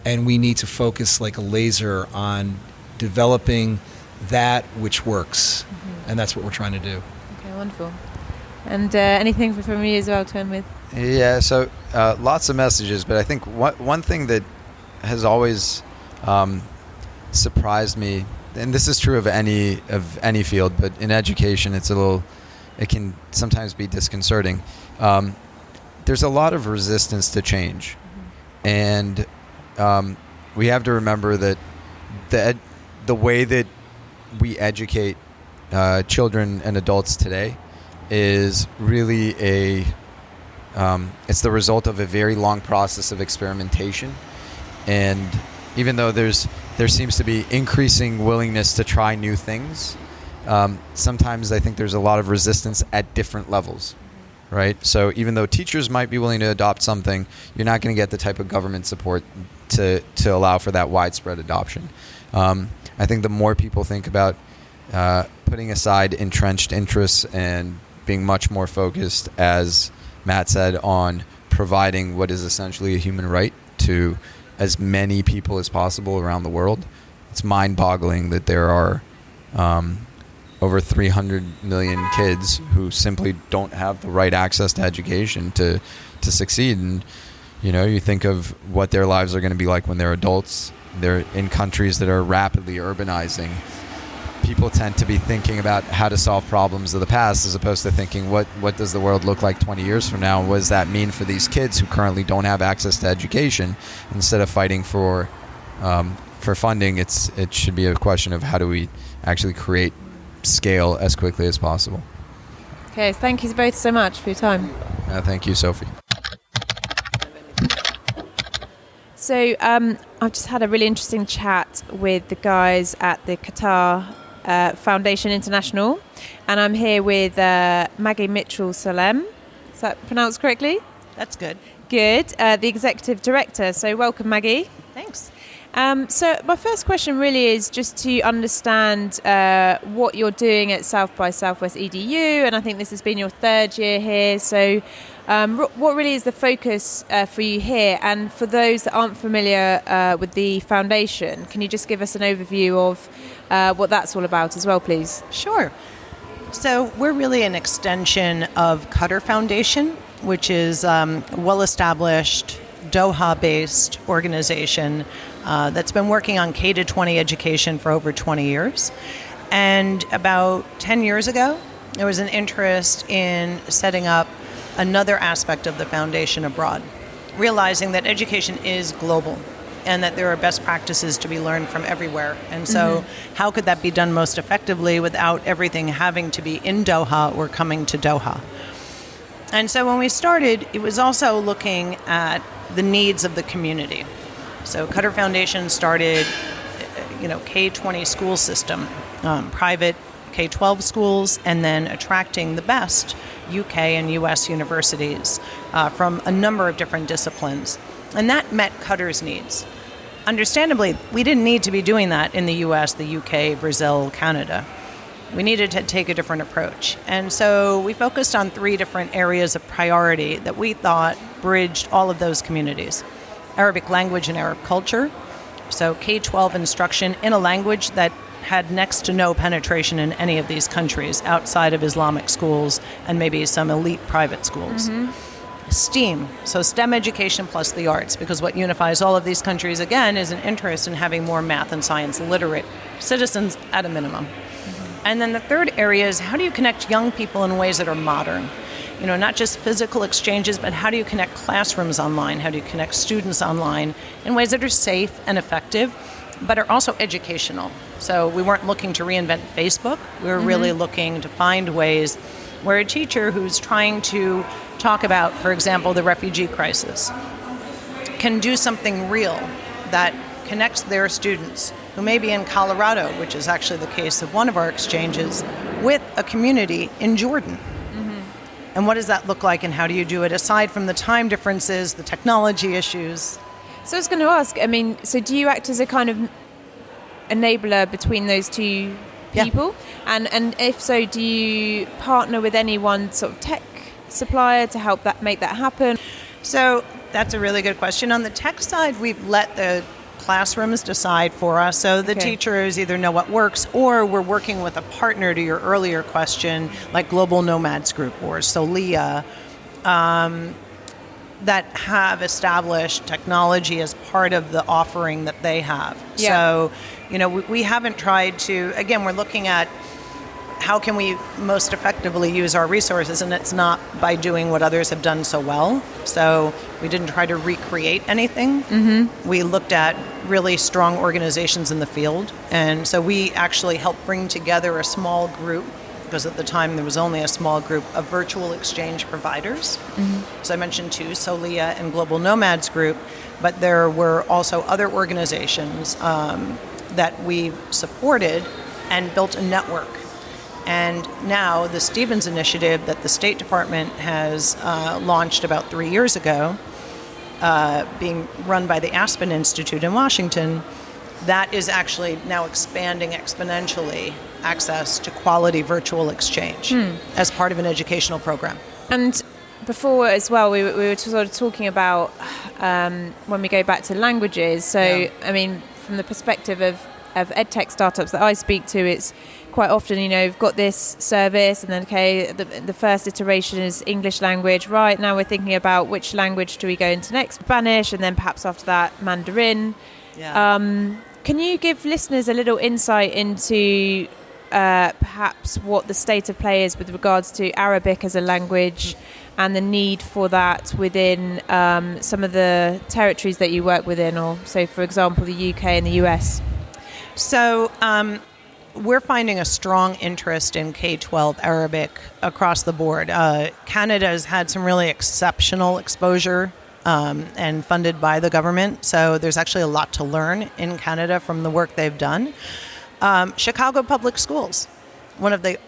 And we need to focus like a laser on developing that which works. Mm-hmm. And that's what we're trying to do. Okay, wonderful. And anything from you as well to end with? Yeah, so lots of messages, but I think one thing that has always surprised me, and this is true of any field, but in education it can sometimes be disconcerting. There's a lot of resistance to change. Mm-hmm. And we have to remember that the way that we educate children and adults today is really it's the result of a very long process of experimentation. And even though there seems to be increasing willingness to try new things, sometimes I think there's a lot of resistance at different levels, right? So even though teachers might be willing to adopt something, you're not going to get the type of government support to allow for that widespread adoption. I think the more people think about putting aside entrenched interests and being much more focused, as Matt said, on providing what is essentially a human right to as many people as possible around the world. It's mind-boggling that there are over 300 million kids who simply don't have the right access to education to succeed. And you think of what their lives are going to be like when they're adults. They're in countries that are rapidly urbanizing. People tend to be thinking about how to solve problems of the past as opposed to thinking what does the world look like 20 years from now, and what does that mean for these kids who currently don't have access to education. Instead of fighting for funding, it should be a question of how do we actually create scale as quickly as possible. Okay, thank you both so much for your time. Thank you, Sophie. So I've just had a really interesting chat with the guys at the Qatar Foundation International, and I'm here with Maggie Mitchell-Salem. Is that pronounced correctly? That's good. Good. The Executive Director. So welcome, Maggie. Thanks. So my first question really is just to understand what you're doing at South by Southwest EDU, and I think this has been your third year here. So what really is the focus for you here? And for those that aren't familiar with the foundation, can you just give us an overview of what that's all about as well, please? Sure. So we're really an extension of Qatar Foundation, which is a well-established Doha-based organization that's been working on K-20 education for over 20 years. And about 10 years ago, there was an interest in setting up another aspect of the foundation abroad, realizing that education is global and that there are best practices to be learned from everywhere. And so how could that be done most effectively without everything having to be in Doha or coming to Doha? And so when we started, it was also looking at the needs of the community. So Qatar Foundation started, K-20 school system, private K-12 schools, and then attracting the best UK and US universities from a number of different disciplines. And that met Qatar's needs. Understandably, we didn't need to be doing that in the US, the UK, Brazil, Canada. We needed to take a different approach. And so we focused on 3 different areas of priority that we thought bridged all of those communities. Arabic language and Arab culture, so K-12 instruction in a language that had next to no penetration in any of these countries outside of Islamic schools and maybe some elite private schools. STEAM, so STEM education plus the arts, because what unifies all of these countries, again, is an interest in having more math and science literate citizens at a minimum. And then the third area is how do you connect young people in ways that are modern? Not just physical exchanges, but how do you connect classrooms online? How do you connect students online in ways that are safe and effective, but are also educational? So we weren't looking to reinvent Facebook. We were really looking to find ways where a teacher who's trying to talk about, for example, the refugee crisis, can do something real that connects their students who may be in Colorado, which is actually the case of one of our exchanges, with a community in Jordan. And what does that look like, and how do you do it, aside from the time differences, the technology issues? So I was going to ask, I mean, so do you act as a kind of enabler between those two people? Yeah. And if so, do you partner with any one sort of tech supplier to help that make that happen? So that's a really good question. On the tech side, we've let the classrooms decide for us. So the teachers either know what works, or we're working with a partner, to your earlier question, like Global Nomads Group or Solia, that have established technology as part of the offering that they have. Yeah. So, we haven't tried to, again, we're looking at how can we most effectively use our resources, and it's not by doing what others have done so well. So we didn't try to recreate anything. Mm-hmm. We looked at really strong organizations in the field, and so we actually helped bring together a small group, because at the time there was only a small group of virtual exchange providers. Mm-hmm. So I mentioned two, Solia and Global Nomads Group, but there were also other organizations that we supported and built a network. And now the Stevens Initiative that the State Department has launched about 3 years ago, being run by the Aspen Institute in Washington, that is actually now expanding exponentially access to quality virtual exchange as part of an educational program. And before as well, we were sort of talking about when we go back to languages. So, I mean, from the perspective of edtech startups that I speak to, it's quite often, we've got this service, and then, the first iteration is English language. Right, now we're thinking about which language do we go into next? Spanish, and then perhaps after that, Mandarin. Yeah. Can you give listeners a little insight into perhaps what the state of play is with regards to Arabic as a language and the need for that within some of the territories that you work within, or so, for example, the UK and the US? So we're finding a strong interest in K-12 Arabic across the board. Canada has had some really exceptional exposure and funded by the government. So there's actually a lot to learn in Canada from the work they've done. Chicago Public Schools, one of the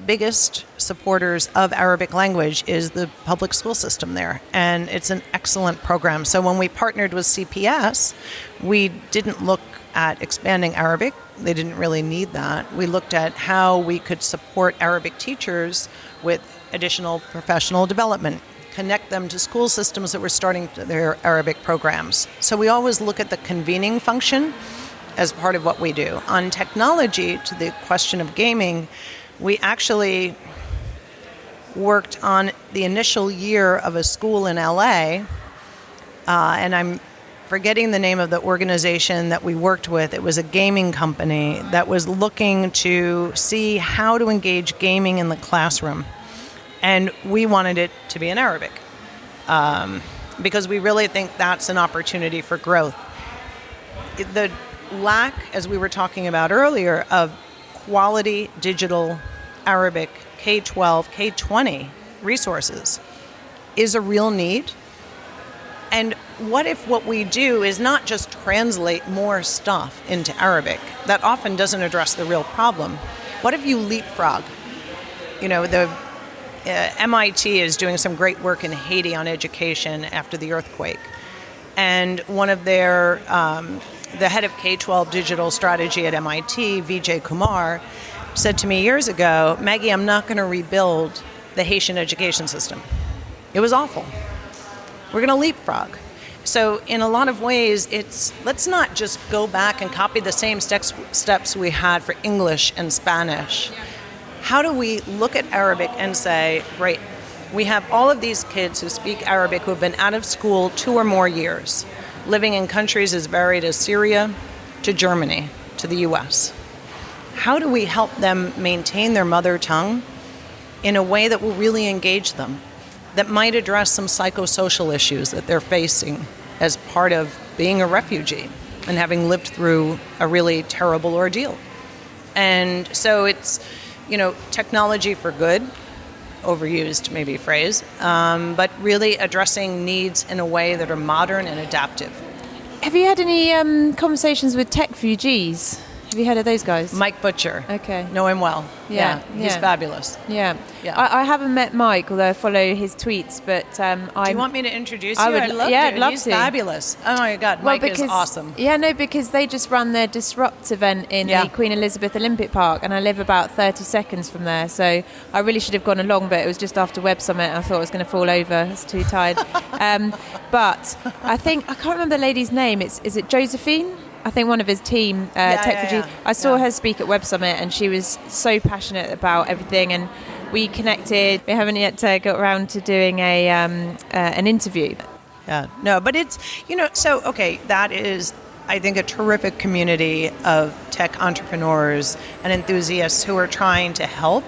biggest supporters of Arabic language is the public school system there, and it's an excellent program. So when we partnered with CPS, we didn't look at expanding Arabic. They didn't really need that. We looked at how we could support Arabic teachers with additional professional development, connect them to school systems that were starting their Arabic programs. So we always look at the convening function as part of what we do. On technology, to the question of gaming, we actually worked on the initial year of a school in LA, and I'm forgetting the name of the organization that we worked with. It was a gaming company that was looking to see how to engage gaming in the classroom. And we wanted it to be in Arabic because we really think that's an opportunity for growth. The lack, as we were talking about earlier, of quality digital Arabic K-12, K-20 resources is a real need. And what if what we do is not just translate more stuff into Arabic? That often doesn't address the real problem. What if you leapfrog? The MIT is doing some great work in Haiti on education after the earthquake. And one of their, the head of K-12 digital strategy at MIT, Vijay Kumar, said to me years ago, Maggie, I'm not going to rebuild the Haitian education system. It was awful. We're going to leapfrog. So in a lot of ways, let's not just go back and copy the same steps we had for English and Spanish. How do we look at Arabic and say, great, we have all of these kids who speak Arabic who have been out of school 2 or more years, living in countries as varied as Syria to Germany to the US. How do we help them maintain their mother tongue in a way that will really engage them, that might address some psychosocial issues that they're facing as part of being a refugee and having lived through a really terrible ordeal? And so it's, technology for good, overused maybe phrase, but really addressing needs in a way that are modern and adaptive. Have you had any conversations with tech refugees? Have you heard of those guys? Mike Butcher. Okay. Know him well. Yeah. He's fabulous. Yeah. Yeah. I haven't met Mike, although I follow his tweets, but Do you want me to introduce you? I would, I'd love to. I'd love He's to. fabulous. Oh my God, Mike is awesome. Yeah, no, because they just run their Disrupt event in the Queen Elizabeth Olympic Park, and I live about 30 seconds from there, so I really should have gone along, but it was just after Web Summit. I thought I was going to fall over. I was too tired. But I can't remember the lady's name. Is it Josephine? I think one of his team, Tech4G. I saw her speak at Web Summit, and she was so passionate about everything, and we connected. We haven't yet got around to doing an interview. Yeah, no, but it's, that is, I think, a terrific community of tech entrepreneurs and enthusiasts who are trying to help.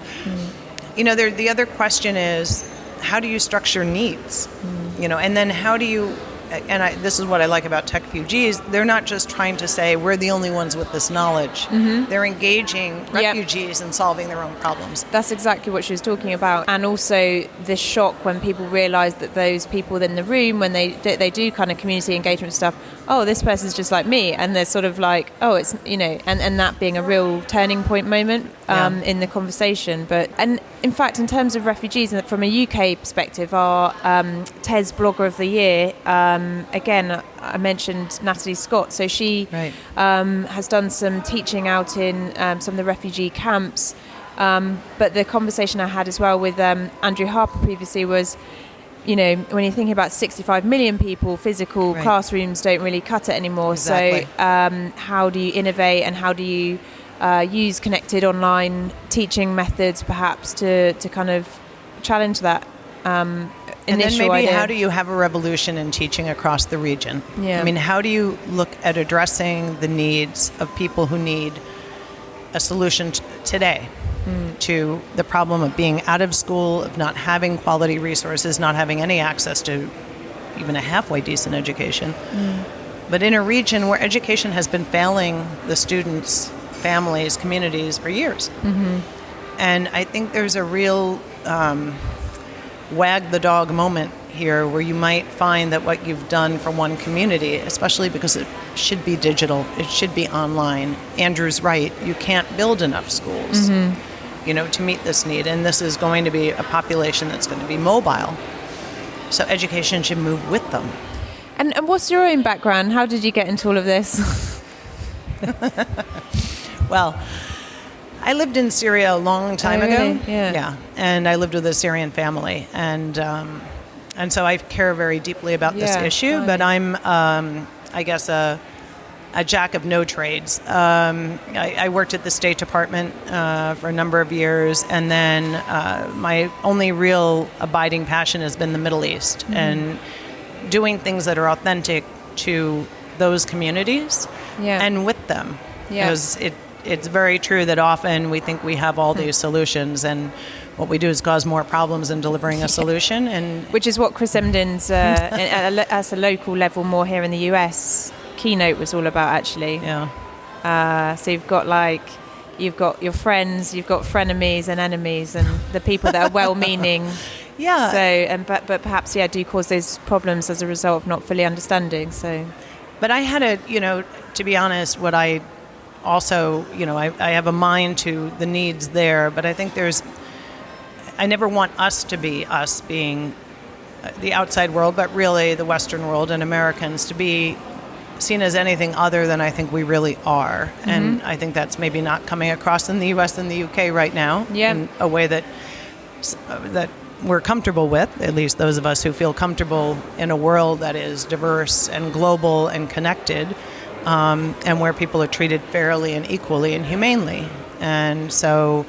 The other question is, how do you structure needs? And then how do you, this is what I like about Tech4Gs, they're not just trying to say we're the only ones with this knowledge. They're engaging refugees and solving their own problems. That's exactly what she was talking about. And also the shock when people realise that those people in the room, when they do kind of community engagement stuff, oh, this person's just like me. And they're sort of like, oh, it's, and that being a real turning point moment in the conversation. And in fact, in terms of refugees, and from a UK perspective, our TES Blogger of the Year, again, I mentioned Natalie Scott. So she has done some teaching out in some of the refugee camps. But the conversation I had as well with Andrew Harper previously was, when you're thinking about 65 million people, physical classrooms don't really cut it anymore. Exactly. So how do you innovate, and how do you use connected online teaching methods perhaps to kind of challenge that and then maybe idea. How do you have a revolution in teaching across the region? Yeah. I mean, how do you look at addressing the needs of people who need a solution today to the problem of being out of school, of not having quality resources, not having any access to even a halfway decent education. But in a region where education has been failing the students, families, communities for years. And I think there's a real wag the dog moment here where you might find that what you've done for one community, especially because it should be digital, it should be online. Andrew's right, you can't build enough schools, to meet this need. And this is going to be a population that's going to be mobile. So education should move with them. And what's your own background? How did you get into all of this? Well, I lived in Syria a long time ago. Yeah. And I lived with a Syrian family. And so I care very deeply about this issue. But I'm, I guess, a jack of no trades. I worked at the State Department for a number of years. And then my only real abiding passion has been the Middle East. And doing things that are authentic to those communities and with them. Because it's very true that often we think we have all these solutions, and what we do is cause more problems than delivering a solution. And which is what Chris Emden's, at a local level more here in the US, keynote was all about, actually. So you've got your friends, you've got frenemies and enemies, and the people that are well-meaning. So, but perhaps, do cause those problems as a result of not fully understanding. So, but I had to be honest, what I also, I have a mind to the needs there, but I think I never want us to be us being the outside world, but really the Western world and Americans to be seen as anything other than I think we really are. And I think that's maybe not coming across in the US and the UK right now in a way that we're comfortable with, at least those of us who feel comfortable in a world that is diverse and global and connected, and where people are treated fairly and equally and humanely. And so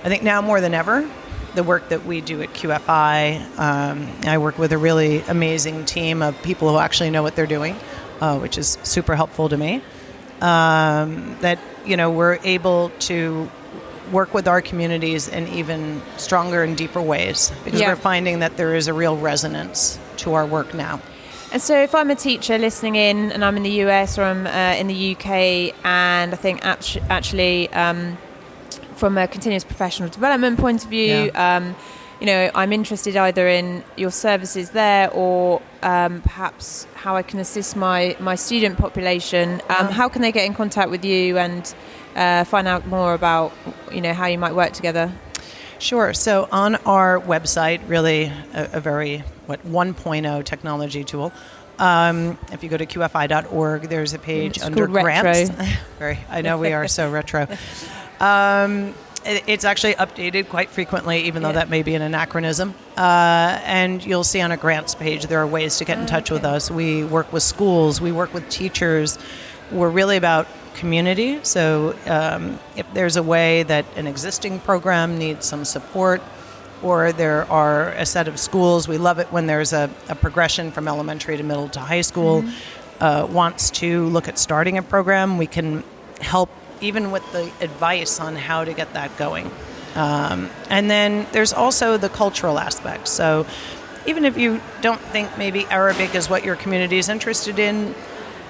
I think now more than ever, the work that we do at QFI, I work with a really amazing team of people who actually know what they're doing, which is super helpful to me, that, we're able to work with our communities in even stronger and deeper ways, because we're finding that there is a real resonance to our work now. And so if I'm a teacher listening in and I'm in the US or I'm in the UK, and I think actually from a continuous professional development point of view, I'm interested either in your services there or perhaps how I can assist my student population, how can they get in contact with you and find out more about, how you might work together? Sure. So on our website, really a very 1.0 technology tool. If you go to qfi.org, there's a page under grants. I know we are so retro. It's actually updated quite frequently, even though that may be an anachronism. And you'll see on a grants page there are ways to get in touch with us. We work with schools. We work with teachers. We're really about community. So if there's a way that an existing program needs some support, or there are a set of schools, we love it when there's a progression from elementary to middle to high school, wants to look at starting a program, we can help even with the advice on how to get that going. And then there's also the cultural aspect. So even if you don't think maybe Arabic is what your community is interested in,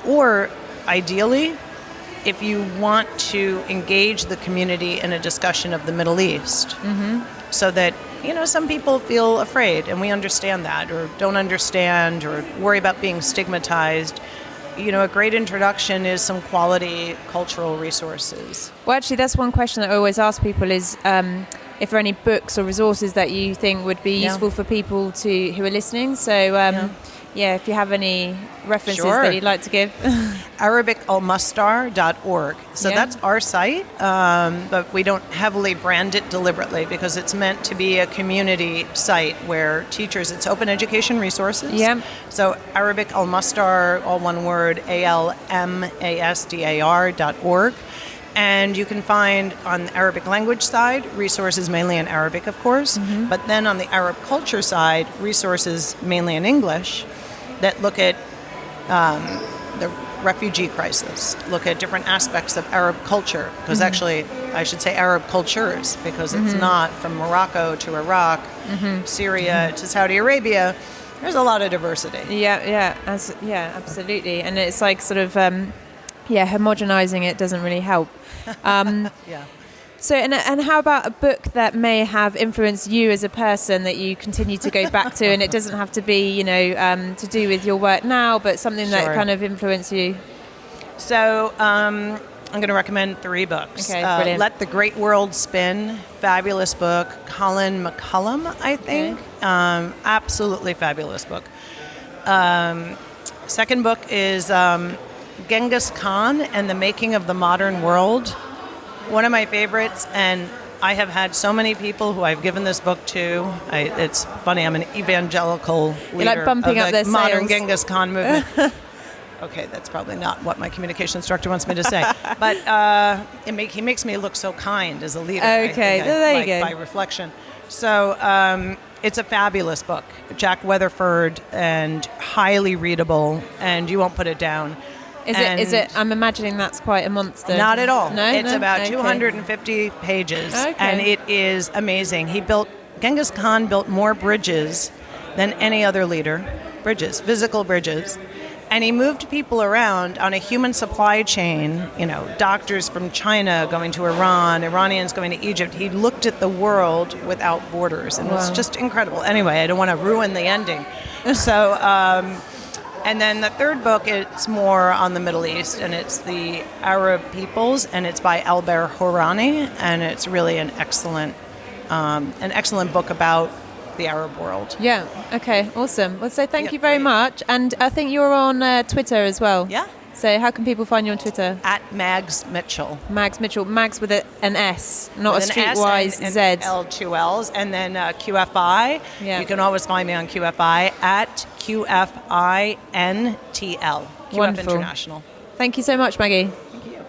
or ideally, if you want to engage the community in a discussion of the Middle East, so that, some people feel afraid, and we understand that, or don't understand, or worry about being stigmatized. A great introduction is some quality cultural resources. Well, actually, that's one question that I always ask people is if there are any books or resources that you think would be useful for people who are listening. So, if you have any references that you'd like to give. ArabicAlmustar.org. So that's our site, but we don't heavily brand it deliberately because it's meant to be a community site where teachers, it's open education resources. Yeah. So Arabic Almustar, all one word, ALMASDAR.org. And you can find on the Arabic language side, resources mainly in Arabic, of course, but then on the Arab culture side, resources mainly in English that look at the refugee crisis, look at different aspects of Arab culture, because actually I should say Arab cultures, because it's not from Morocco to Iraq, Syria to Saudi Arabia. There's a lot of diversity. Yeah, absolutely. And it's like sort of, homogenizing it doesn't really help. So, and how about a book that may have influenced you as a person that you continue to go back to, and it doesn't have to be, to do with your work now, but something that kind of influenced you? So, I'm going to recommend 3 books. Okay, brilliant. Let the Great World Spin, fabulous book. Colin McCullum, I think. Okay. Absolutely fabulous book. Second book is Genghis Khan and the Making of the Modern World. One of my favorites, and I have had so many people who I've given this book to. It's funny, I'm an evangelical leader of the modern sales. Genghis Khan movement. Okay, that's probably not what my communication instructor wants me to say. But he makes me look so kind as a leader. Okay, there you go. By reflection. So it's a fabulous book. Jack Weatherford, and highly readable, and you won't put it down. Is it? I'm imagining that's quite a monster. Not at all. No? It's about Okay. 250 pages, Okay. and it is amazing. Genghis Khan built more bridges than any other leader. Physical bridges. And he moved people around on a human supply chain, doctors from China going to Iran, Iranians going to Egypt. He looked at the world without borders, and it was just incredible. Anyway, I don't want to ruin the ending. So, and then the third book, it's more on the Middle East, and it's the Arab peoples, and it's by Albert Hourani, and it's really an excellent book about the Arab world. Yeah. Okay. Awesome. Well, so thank you very much. And I think you're on Twitter as well. Yeah. So how can people find you on Twitter? At Mags Mitchell. Mags Mitchell. Mags with an S, not with a streetwise and Z. L, 2 L's, and then QFI. Yeah. You can always find me on QFI at QFINTL. QF Wonderful. International. Thank you so much, Maggie. Thank you.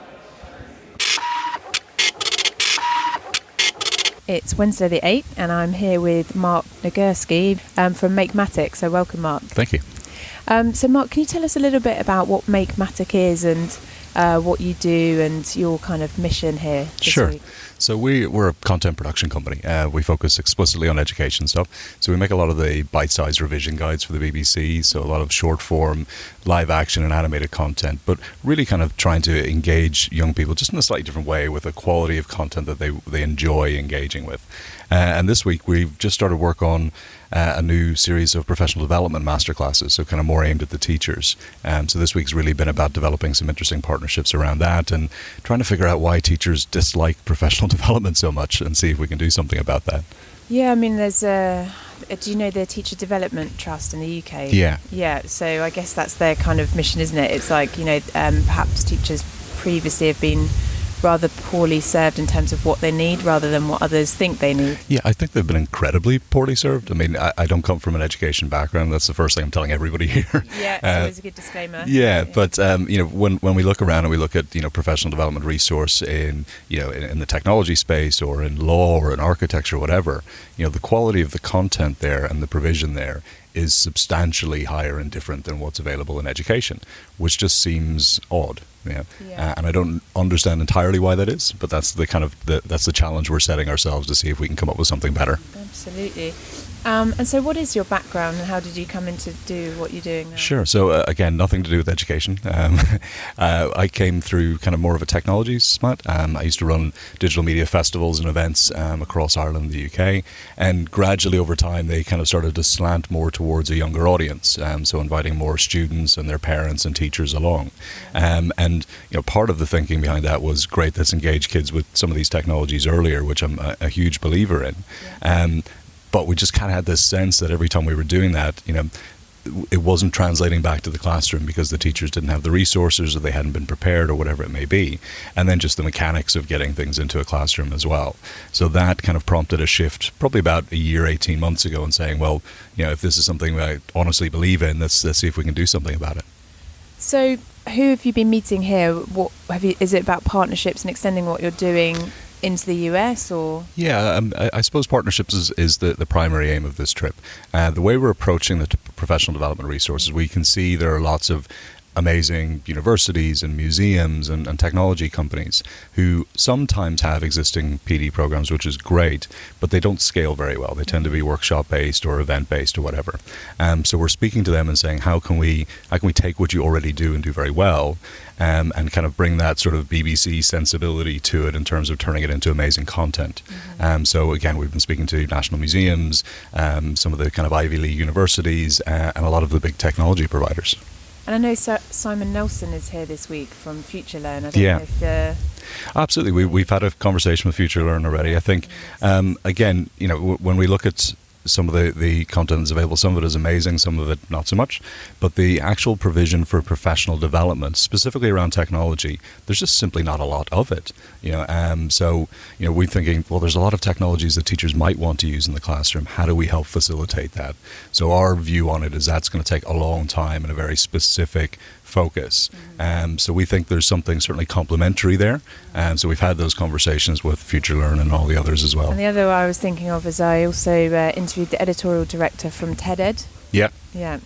It's Wednesday the 8th, and I'm here with Mark Nagurski from Makematic. So welcome, Mark. Thank you. So Mark, can you tell us a little bit about what Makematic is and what you do and your kind of mission here this Sure. week? So we're a content production company. We focus explicitly on education stuff. So we make a lot of the bite-sized revision guides for the BBC, so a lot of short-form, live action and animated content, but really kind of trying to engage young people just in a slightly different way with a quality of content that they enjoy engaging with. And this week we've just started work on a new series of professional development masterclasses, so kind of more aimed at the teachers. So this week's really been about developing some interesting partnerships around that and trying to figure out why teachers dislike professional development so much and see if we can do something about that. Yeah, I mean, there's do you know the Teacher Development Trust in the UK? Yeah. Yeah, so I guess that's their kind of mission, isn't it? It's like, perhaps teachers previously have been rather poorly served in terms of what they need rather than what others think they need. Yeah, I think they've been incredibly poorly served. I mean, I don't come from an education background. That's the first thing I'm telling everybody here. Yeah, it's always a good disclaimer. Yeah, but when we look around and we look at professional development resource in the technology space or in law or in architecture or whatever, the quality of the content there and the provision there is substantially higher and different than what's available in education, which just seems odd. And I don't understand entirely why that is, but that's that's the challenge we're setting ourselves to see if we can come up with something better. Absolutely. And so what is your background and how did you come into do what you're doing now? Sure. So again, nothing to do with education. I came through kind of more of a technology slant. I used to run digital media festivals and events across Ireland and the UK, and gradually over time they kind of started to slant more towards a younger audience, so inviting more students and their parents and teachers along. And part of the thinking behind that was, great, let's engage kids with some of these technologies earlier, which I'm a huge believer in. But we just kind of had this sense that every time we were doing that, it wasn't translating back to the classroom because the teachers didn't have the resources or they hadn't been prepared or whatever it may be. And then just the mechanics of getting things into a classroom as well. So that kind of prompted a shift probably about a year, 18 months ago, and saying, well, if this is something I honestly believe in, let's see if we can do something about it. So who have you been meeting here? Is it about partnerships and extending what you're doing into the US, or? Yeah, I suppose partnerships is the primary aim of this trip. The way we're approaching the professional development resources, we can see there are lots of amazing universities and museums and technology companies who sometimes have existing PD programs, which is great, but they don't scale very well. They tend to be workshop based or event based or whatever. So we're speaking to them and saying, how can we take what you already do and do very well, and kind of bring that sort of BBC sensibility to it in terms of turning it into amazing content. So again, we've been speaking to national museums, some of the kind of Ivy League universities, and a lot of the big technology providers. And I know Simon Nelson is here this week from Future Learn. I don't know if absolutely. We've had a conversation with Future Learn already. I think, again, when we look at some of the content that's available, some of it is amazing, some of it not so much. But the actual provision for professional development, specifically around technology, there's just simply not a lot of it. So we're thinking, well, there's a lot of technologies that teachers might want to use in the classroom. How do we help facilitate that? So our view on it is that's going to take a long time and a very specific focus. So we think there's something certainly complementary there. So we've had those conversations with Future Learn and all the others as well. And the other I was thinking of is I also interviewed the editorial director from TED-Ed. Yeah. Yeah.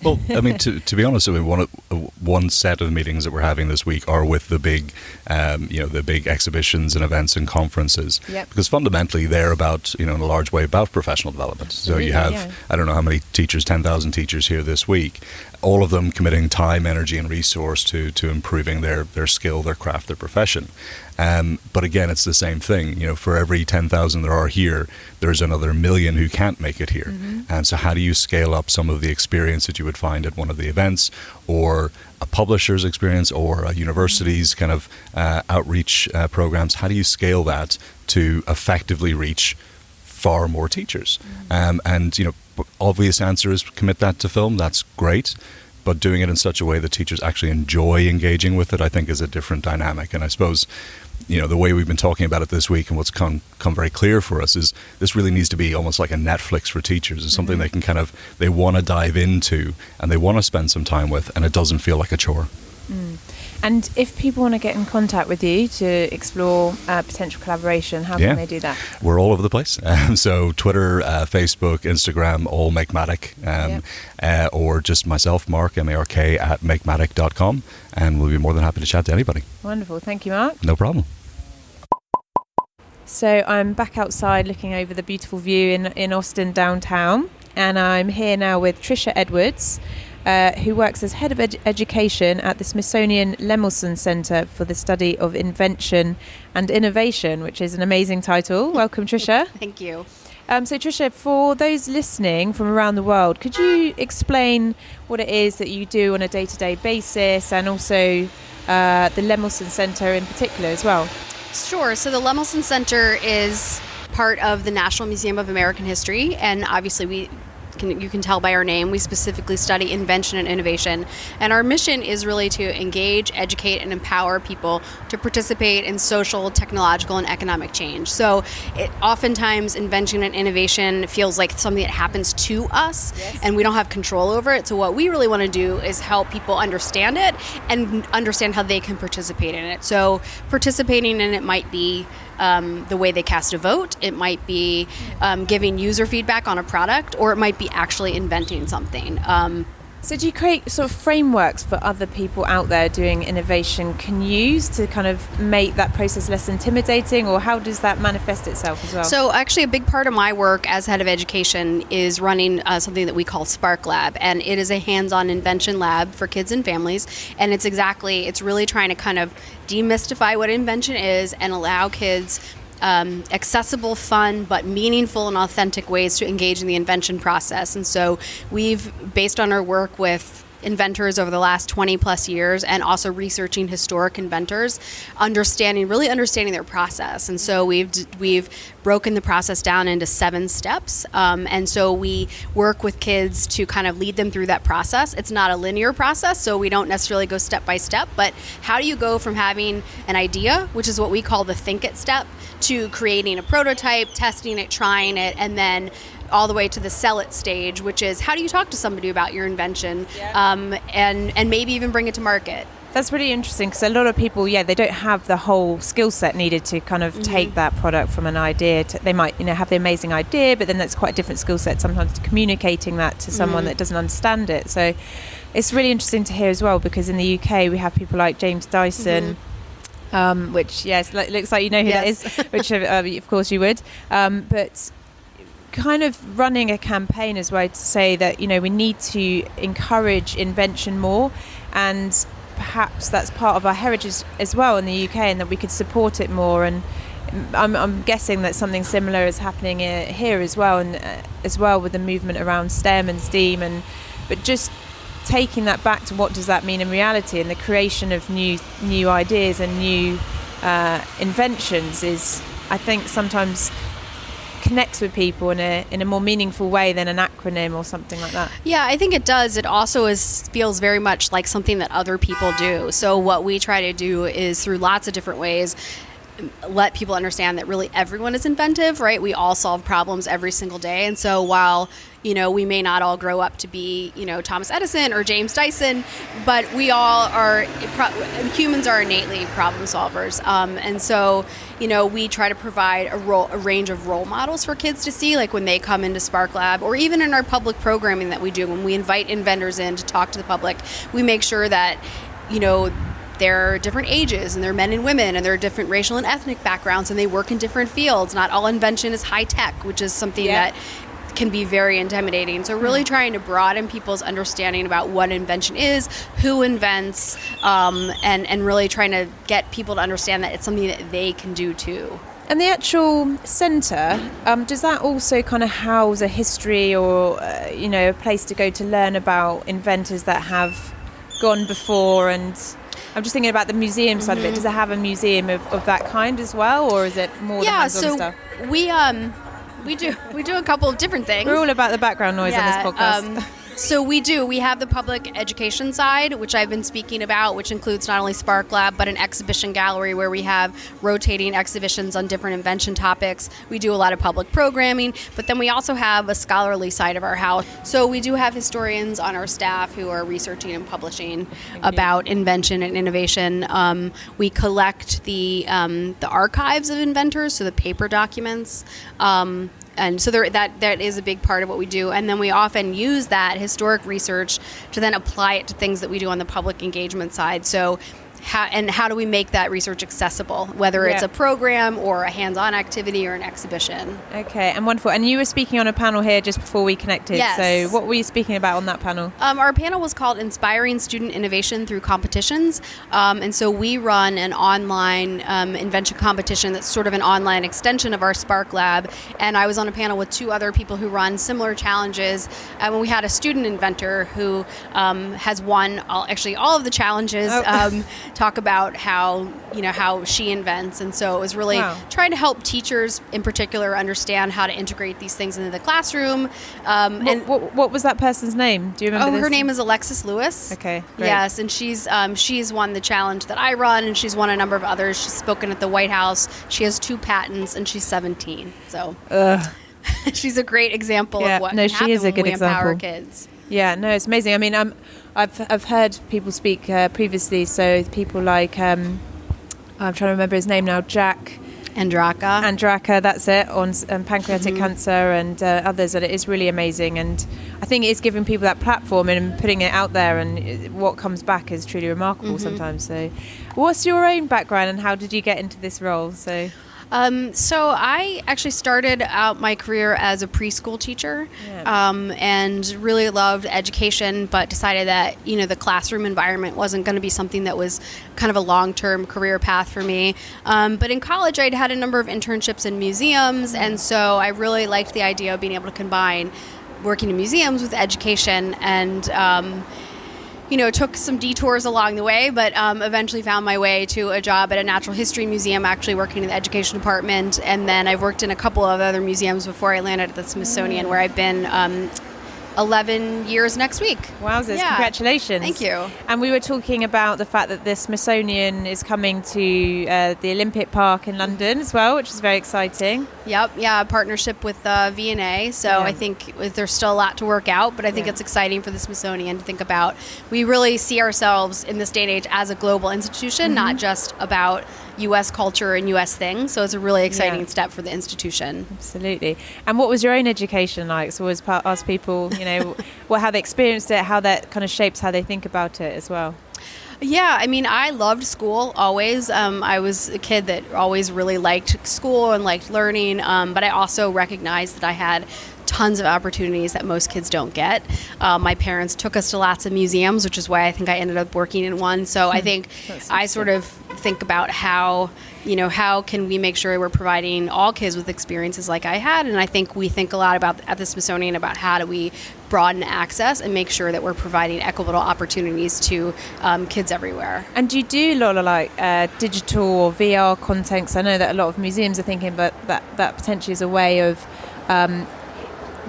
Well, I mean, to be honest, one set of meetings that we're having this week are with the big, the big exhibitions and events and conferences. Yep. Because fundamentally, they're about, in a large way, about professional development. So you have, I don't know how many teachers, 10,000 teachers here this week, all of them committing time, energy, and resource to improving their skill, their craft, their profession. But again, it's the same thing. For every 10,000 there are here, there's another million who can't make it here. And so how do you scale up some of the experience that you would find at one of the events, or a publisher's experience, or a university's kind of outreach programs? How do you scale that to effectively reach far more teachers? And obvious answer is commit that to film. That's great. But doing it in such a way that teachers actually enjoy engaging with it, I think, is a different dynamic. And I suppose, the way we've been talking about it this week and what's come very clear for us is this really needs to be almost like a Netflix for teachers. It's something they can they want to dive into and they want to spend some time with, and it doesn't feel like a chore. And if people want to get in contact with you to explore potential collaboration, how can they do that? We're all over the place. So Twitter, Facebook, Instagram, all Makematic, or just myself, Mark, M-A-R-K, at makematic.com, and we'll be more than happy to chat to anybody. Wonderful. Thank you, Mark. No problem. So I'm back outside looking over the beautiful view in Austin downtown, and I'm here now with Trisha Edwards. who works as head of education at the Smithsonian Learning Center for the Study of Invention and Innovation, which is an amazing title. Welcome, Tricia. Thank you. So Tricia, for those listening from around the world, could you explain what it is that you do on a day-to-day basis, and also the Lemelson Center in particular as well? Sure. So the Lemelson Center is part of the National Museum of American History, and obviously you can tell by our name, we specifically study invention and innovation. And our mission is really to engage, educate, and empower people to participate in social, technological, and economic change. So oftentimes invention and innovation feels like something that happens to us, and we don't have control over it. So what we really want to do is help people understand it and understand how they can participate in it. So participating in it might be the way they cast a vote, it might be giving user feedback on a product, or it might be actually inventing something. So do you create sort of frameworks for other people out there doing innovation can use to kind of make that process less intimidating, or how does that manifest itself as well? So actually a big part of my work as head of education is running something that we call Spark Lab, and it is a hands-on invention lab for kids and families, and it's really trying to kind of demystify what invention is and allow kids accessible, fun, but meaningful and authentic ways to engage in the invention process. And so we've, based on our work with inventors over the last 20 plus years, and also researching historic inventors, really understanding their process. And so we've broken the process down into 7 steps. And so we work with kids to kind of lead them through that process. It's not a linear process, so we don't necessarily go step by step, but how do you go from having an idea, which is what we call the think it step, to creating a prototype, testing it, trying it, and then all the way to the sell it stage, which is how do you talk to somebody about your invention, and maybe even bring it to market. That's really interesting, because a lot of people, they don't have the whole skill set needed to kind of take that product from an idea to, they might, have the amazing idea, but then that's quite a different skill set sometimes to communicating that to someone that doesn't understand it. So it's really interesting to hear as well, because in the UK we have people like James Dyson, which, looks like you know who that is, which of course you would. But kind of running a campaign as well to say that, we need to encourage invention more, and perhaps that's part of our heritage as well in the UK, and that we could support it more. And I'm guessing that something similar is happening here as well, and as well with the movement around STEM and STEAM, but just taking that back to what does that mean in reality, and the creation of new ideas and new inventions is, I think, sometimes connects with people in a more meaningful way than an acronym or something like that. Yeah, I think it does. It also feels very much like something that other people do. So what we try to do is, through lots of different ways, let people understand that really everyone is inventive, right? We all solve problems every single day. And so while, we may not all grow up to be, Thomas Edison or James Dyson, but we all humans are innately problem solvers. And so, we try to provide a range of role models for kids to see, like when they come into Spark Lab, or even in our public programming that we do, when we invite inventors in to talk to the public, we make sure that, they're different ages, and they're men and women, and they're different racial and ethnic backgrounds, and they work in different fields. Not all invention is high tech, which is something that can be very intimidating. So really trying to broaden people's understanding about what invention is, who invents, and really trying to get people to understand that it's something that they can do too. And the actual centre, does that also kind of house a history or, a place to go to learn about inventors that have gone before? And I'm just thinking about the museum side of it. Does it have a museum of that kind as well, or is it more the hands-on stuff? We do a couple of different things. We're all about the background noise on this podcast. So we have the public education side, which I've been speaking about, which includes not only Spark Lab, but an exhibition gallery where we have rotating exhibitions on different invention topics. We do a lot of public programming, but then we also have a scholarly side of our house. So we do have historians on our staff who are researching and publishing about invention and innovation. We collect the archives of inventors, so the paper documents. And so that is a big part of what we do. And then we often use that historic research to then apply it to things that we do on the public engagement side. So how do we make that research accessible, whether it's a program or a hands-on activity or an exhibition. Okay, and wonderful. And you were speaking on a panel here just before we connected. Yes. So what were you speaking about on that panel? Our panel was called Inspiring Student Innovation Through Competitions. And so we run an online invention competition that's sort of an online extension of our Spark Lab. And I was on a panel with 2 other people who run similar challenges. And we had a student inventor who has won all of the challenges. Talk about how she invents, and so it was really trying to help teachers in particular understand how to integrate these things into the classroom. And what was that person's name? Do you remember? Her name is Alexis Lewis. Okay, great. Yes, and she's won the challenge that I run, and she's won a number of others. She's spoken at the White House. She has 2 patents, and she's 17. So she's a great example of what can happen is a when good we example. empower kids. Yeah, no, it's amazing. I mean, I've heard people speak previously. So people like I'm trying to remember his name now, Jack Andraka, that's it, on pancreatic cancer and others, and it is really amazing. And I think it's giving people that platform and putting it out there, and what comes back is truly remarkable sometimes. So, what's your own background, and how did you get into this role? So I actually started out my career as a preschool teacher, and really loved education, but decided that, the classroom environment wasn't going to be something that was kind of a long-term career path for me. But in college, I'd had a number of internships in museums, and so I really liked the idea of being able to combine working in museums with education, and took some detours along the way, but eventually found my way to a job at a natural history museum, actually working in the education department. And then I've worked in a couple of other museums before I landed at the Smithsonian, where I've been 11 years next week. Wowzers, congratulations. Thank you. And we were talking about the fact that the Smithsonian is coming to the Olympic Park in London as well, which is very exciting. Yep, a partnership with V&A. So I think there's still a lot to work out, but I think it's exciting for the Smithsonian to think about. We really see ourselves in this day and age as a global institution, not just about U.S. culture and U.S. things. So it's a really exciting step for the institution. Absolutely. And what was your own education like? So always ask people, how they experienced it, how that kind of shapes how they think about it as well. Yeah, I mean, I loved school always. I was a kid that always really liked school and liked learning, but I also recognized that I had tons of opportunities that most kids don't get. My parents took us to lots of museums, which is why I think I ended up working in one. So I think I sort of think about how can we make sure we're providing all kids with experiences like I had. And I think we think a lot about at the Smithsonian about how do we broaden access and make sure that we're providing equitable opportunities to kids everywhere. And do you do a lot of digital or VR content? 'Cause I know that a lot of museums are thinking about that potentially is a way of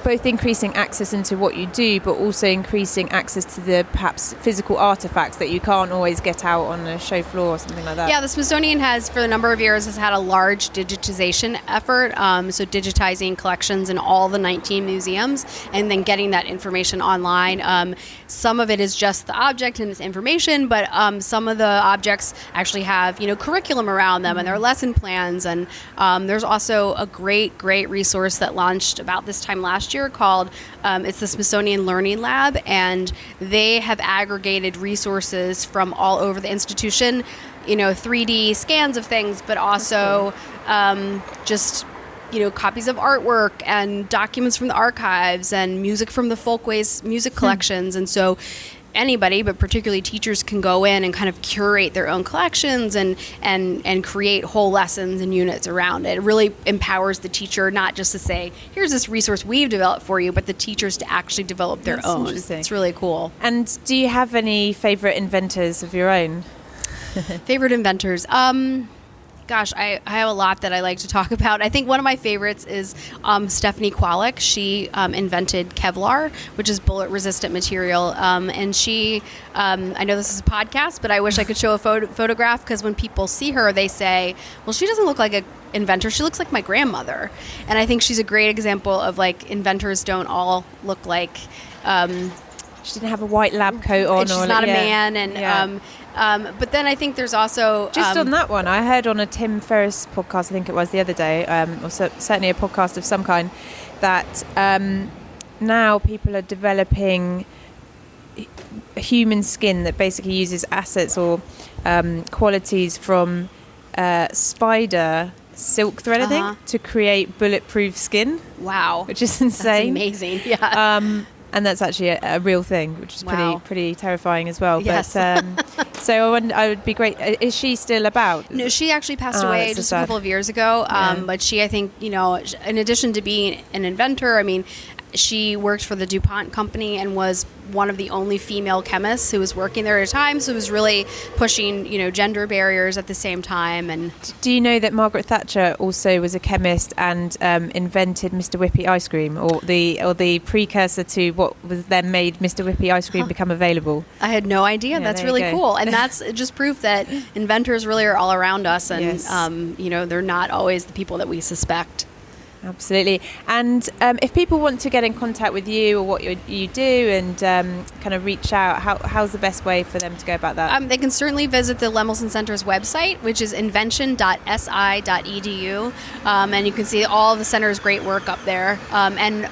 both increasing access into what you do, but also increasing access to the perhaps physical artifacts that you can't always get out on a show floor or something like that. Yeah, the Smithsonian has, for a number of years, has had a large digitization effort, so digitizing collections in all the 19 museums and then getting that information online. Some of it is just the object and its information, but some of the objects actually have, curriculum around them and their lesson plans. And there's also a great resource that launched about this time last year called it's the Smithsonian Learning Lab, and they have aggregated resources from all over the institution, 3D scans of things, but also just copies of artwork and documents from the archives and music from the Folkways music collections. And so anybody, but particularly teachers, can go in and kind of curate their own collections and create whole lessons and units around it. It really empowers the teacher not just to say, here's this resource we've developed for you, but the teachers to actually develop their own. It's really cool. And do you have any favorite inventors of your own? Favorite inventors? Gosh, I have a lot that I like to talk about. I think one of my favorites is Stephanie Kwolek. She invented Kevlar, which is bullet-resistant material. And she, I know this is a podcast, but I wish I could show a photograph, because when people see her, they say, well, she doesn't look like an inventor. She looks like my grandmother. And I think she's a great example of, inventors don't all look like... she didn't have a white lab coat on. She's not a man. And but then I think there's also... Just on that one, I heard on a Tim Ferriss podcast, I think it was the other day, or certainly a podcast of some kind, that now people are developing human skin that basically uses assets or qualities from spider silk thread, I think, to create bulletproof skin. Wow. Which is insane. That's amazing. Yeah. And that's actually a real thing, which is pretty terrifying as well. Yes. But so I would be great. Is she still about? No, she actually passed away just a couple of years ago. But she, I think, in addition to being an inventor, I mean, she worked for the DuPont company and was one of the only female chemists who was working there at a time. So it was really pushing, gender barriers at the same time. And do you know that Margaret Thatcher also was a chemist and invented Mr. Whippy ice cream, or the precursor to what was then made Mr. Whippy ice cream become available? I had no idea. That's really cool. And that's just proof that inventors really are all around us. And, they're not always the people that we suspect. Absolutely. And if people want to get in contact with you or what you do and kind of reach out, how's the best way for them to go about that? They can certainly visit the Lemelson Center's website, which is invention.si.edu. And you can see all the center's great work up there. And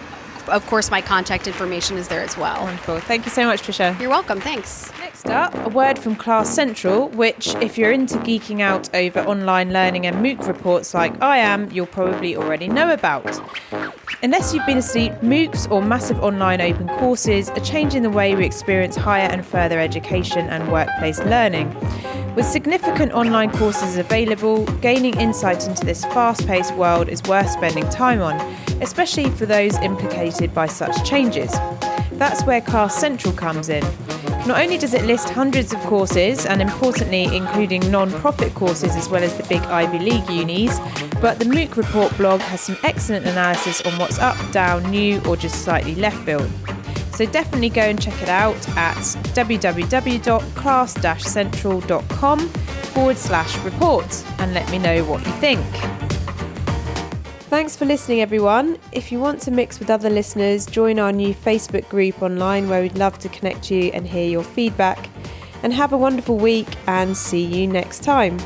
of course, my contact information is there as well. Wonderful. Thank you so much, Tricia. You're welcome. Thanks. Next up, a word from Class Central, which, if you're into geeking out over online learning and MOOC reports like I am, you'll probably already know about. Unless you've been asleep, MOOCs, or massive online open courses, are changing the way we experience higher and further education and workplace learning. With significant online courses available, gaining insight into this fast-paced world is worth spending time on, especially for those implicated by such changes. That's where Class Central comes in. Not only does it list hundreds of courses, and importantly including non-profit courses as well as the big Ivy League unis, but the MOOC Report blog has some excellent analysis on what's up, down, new or just slightly left field. So definitely go and check it out at www.class-central.com/report and let me know what you think. Thanks for listening, everyone. If you want to mix with other listeners, join our new Facebook group online where we'd love to connect you and hear your feedback. And have a wonderful week and see you next time.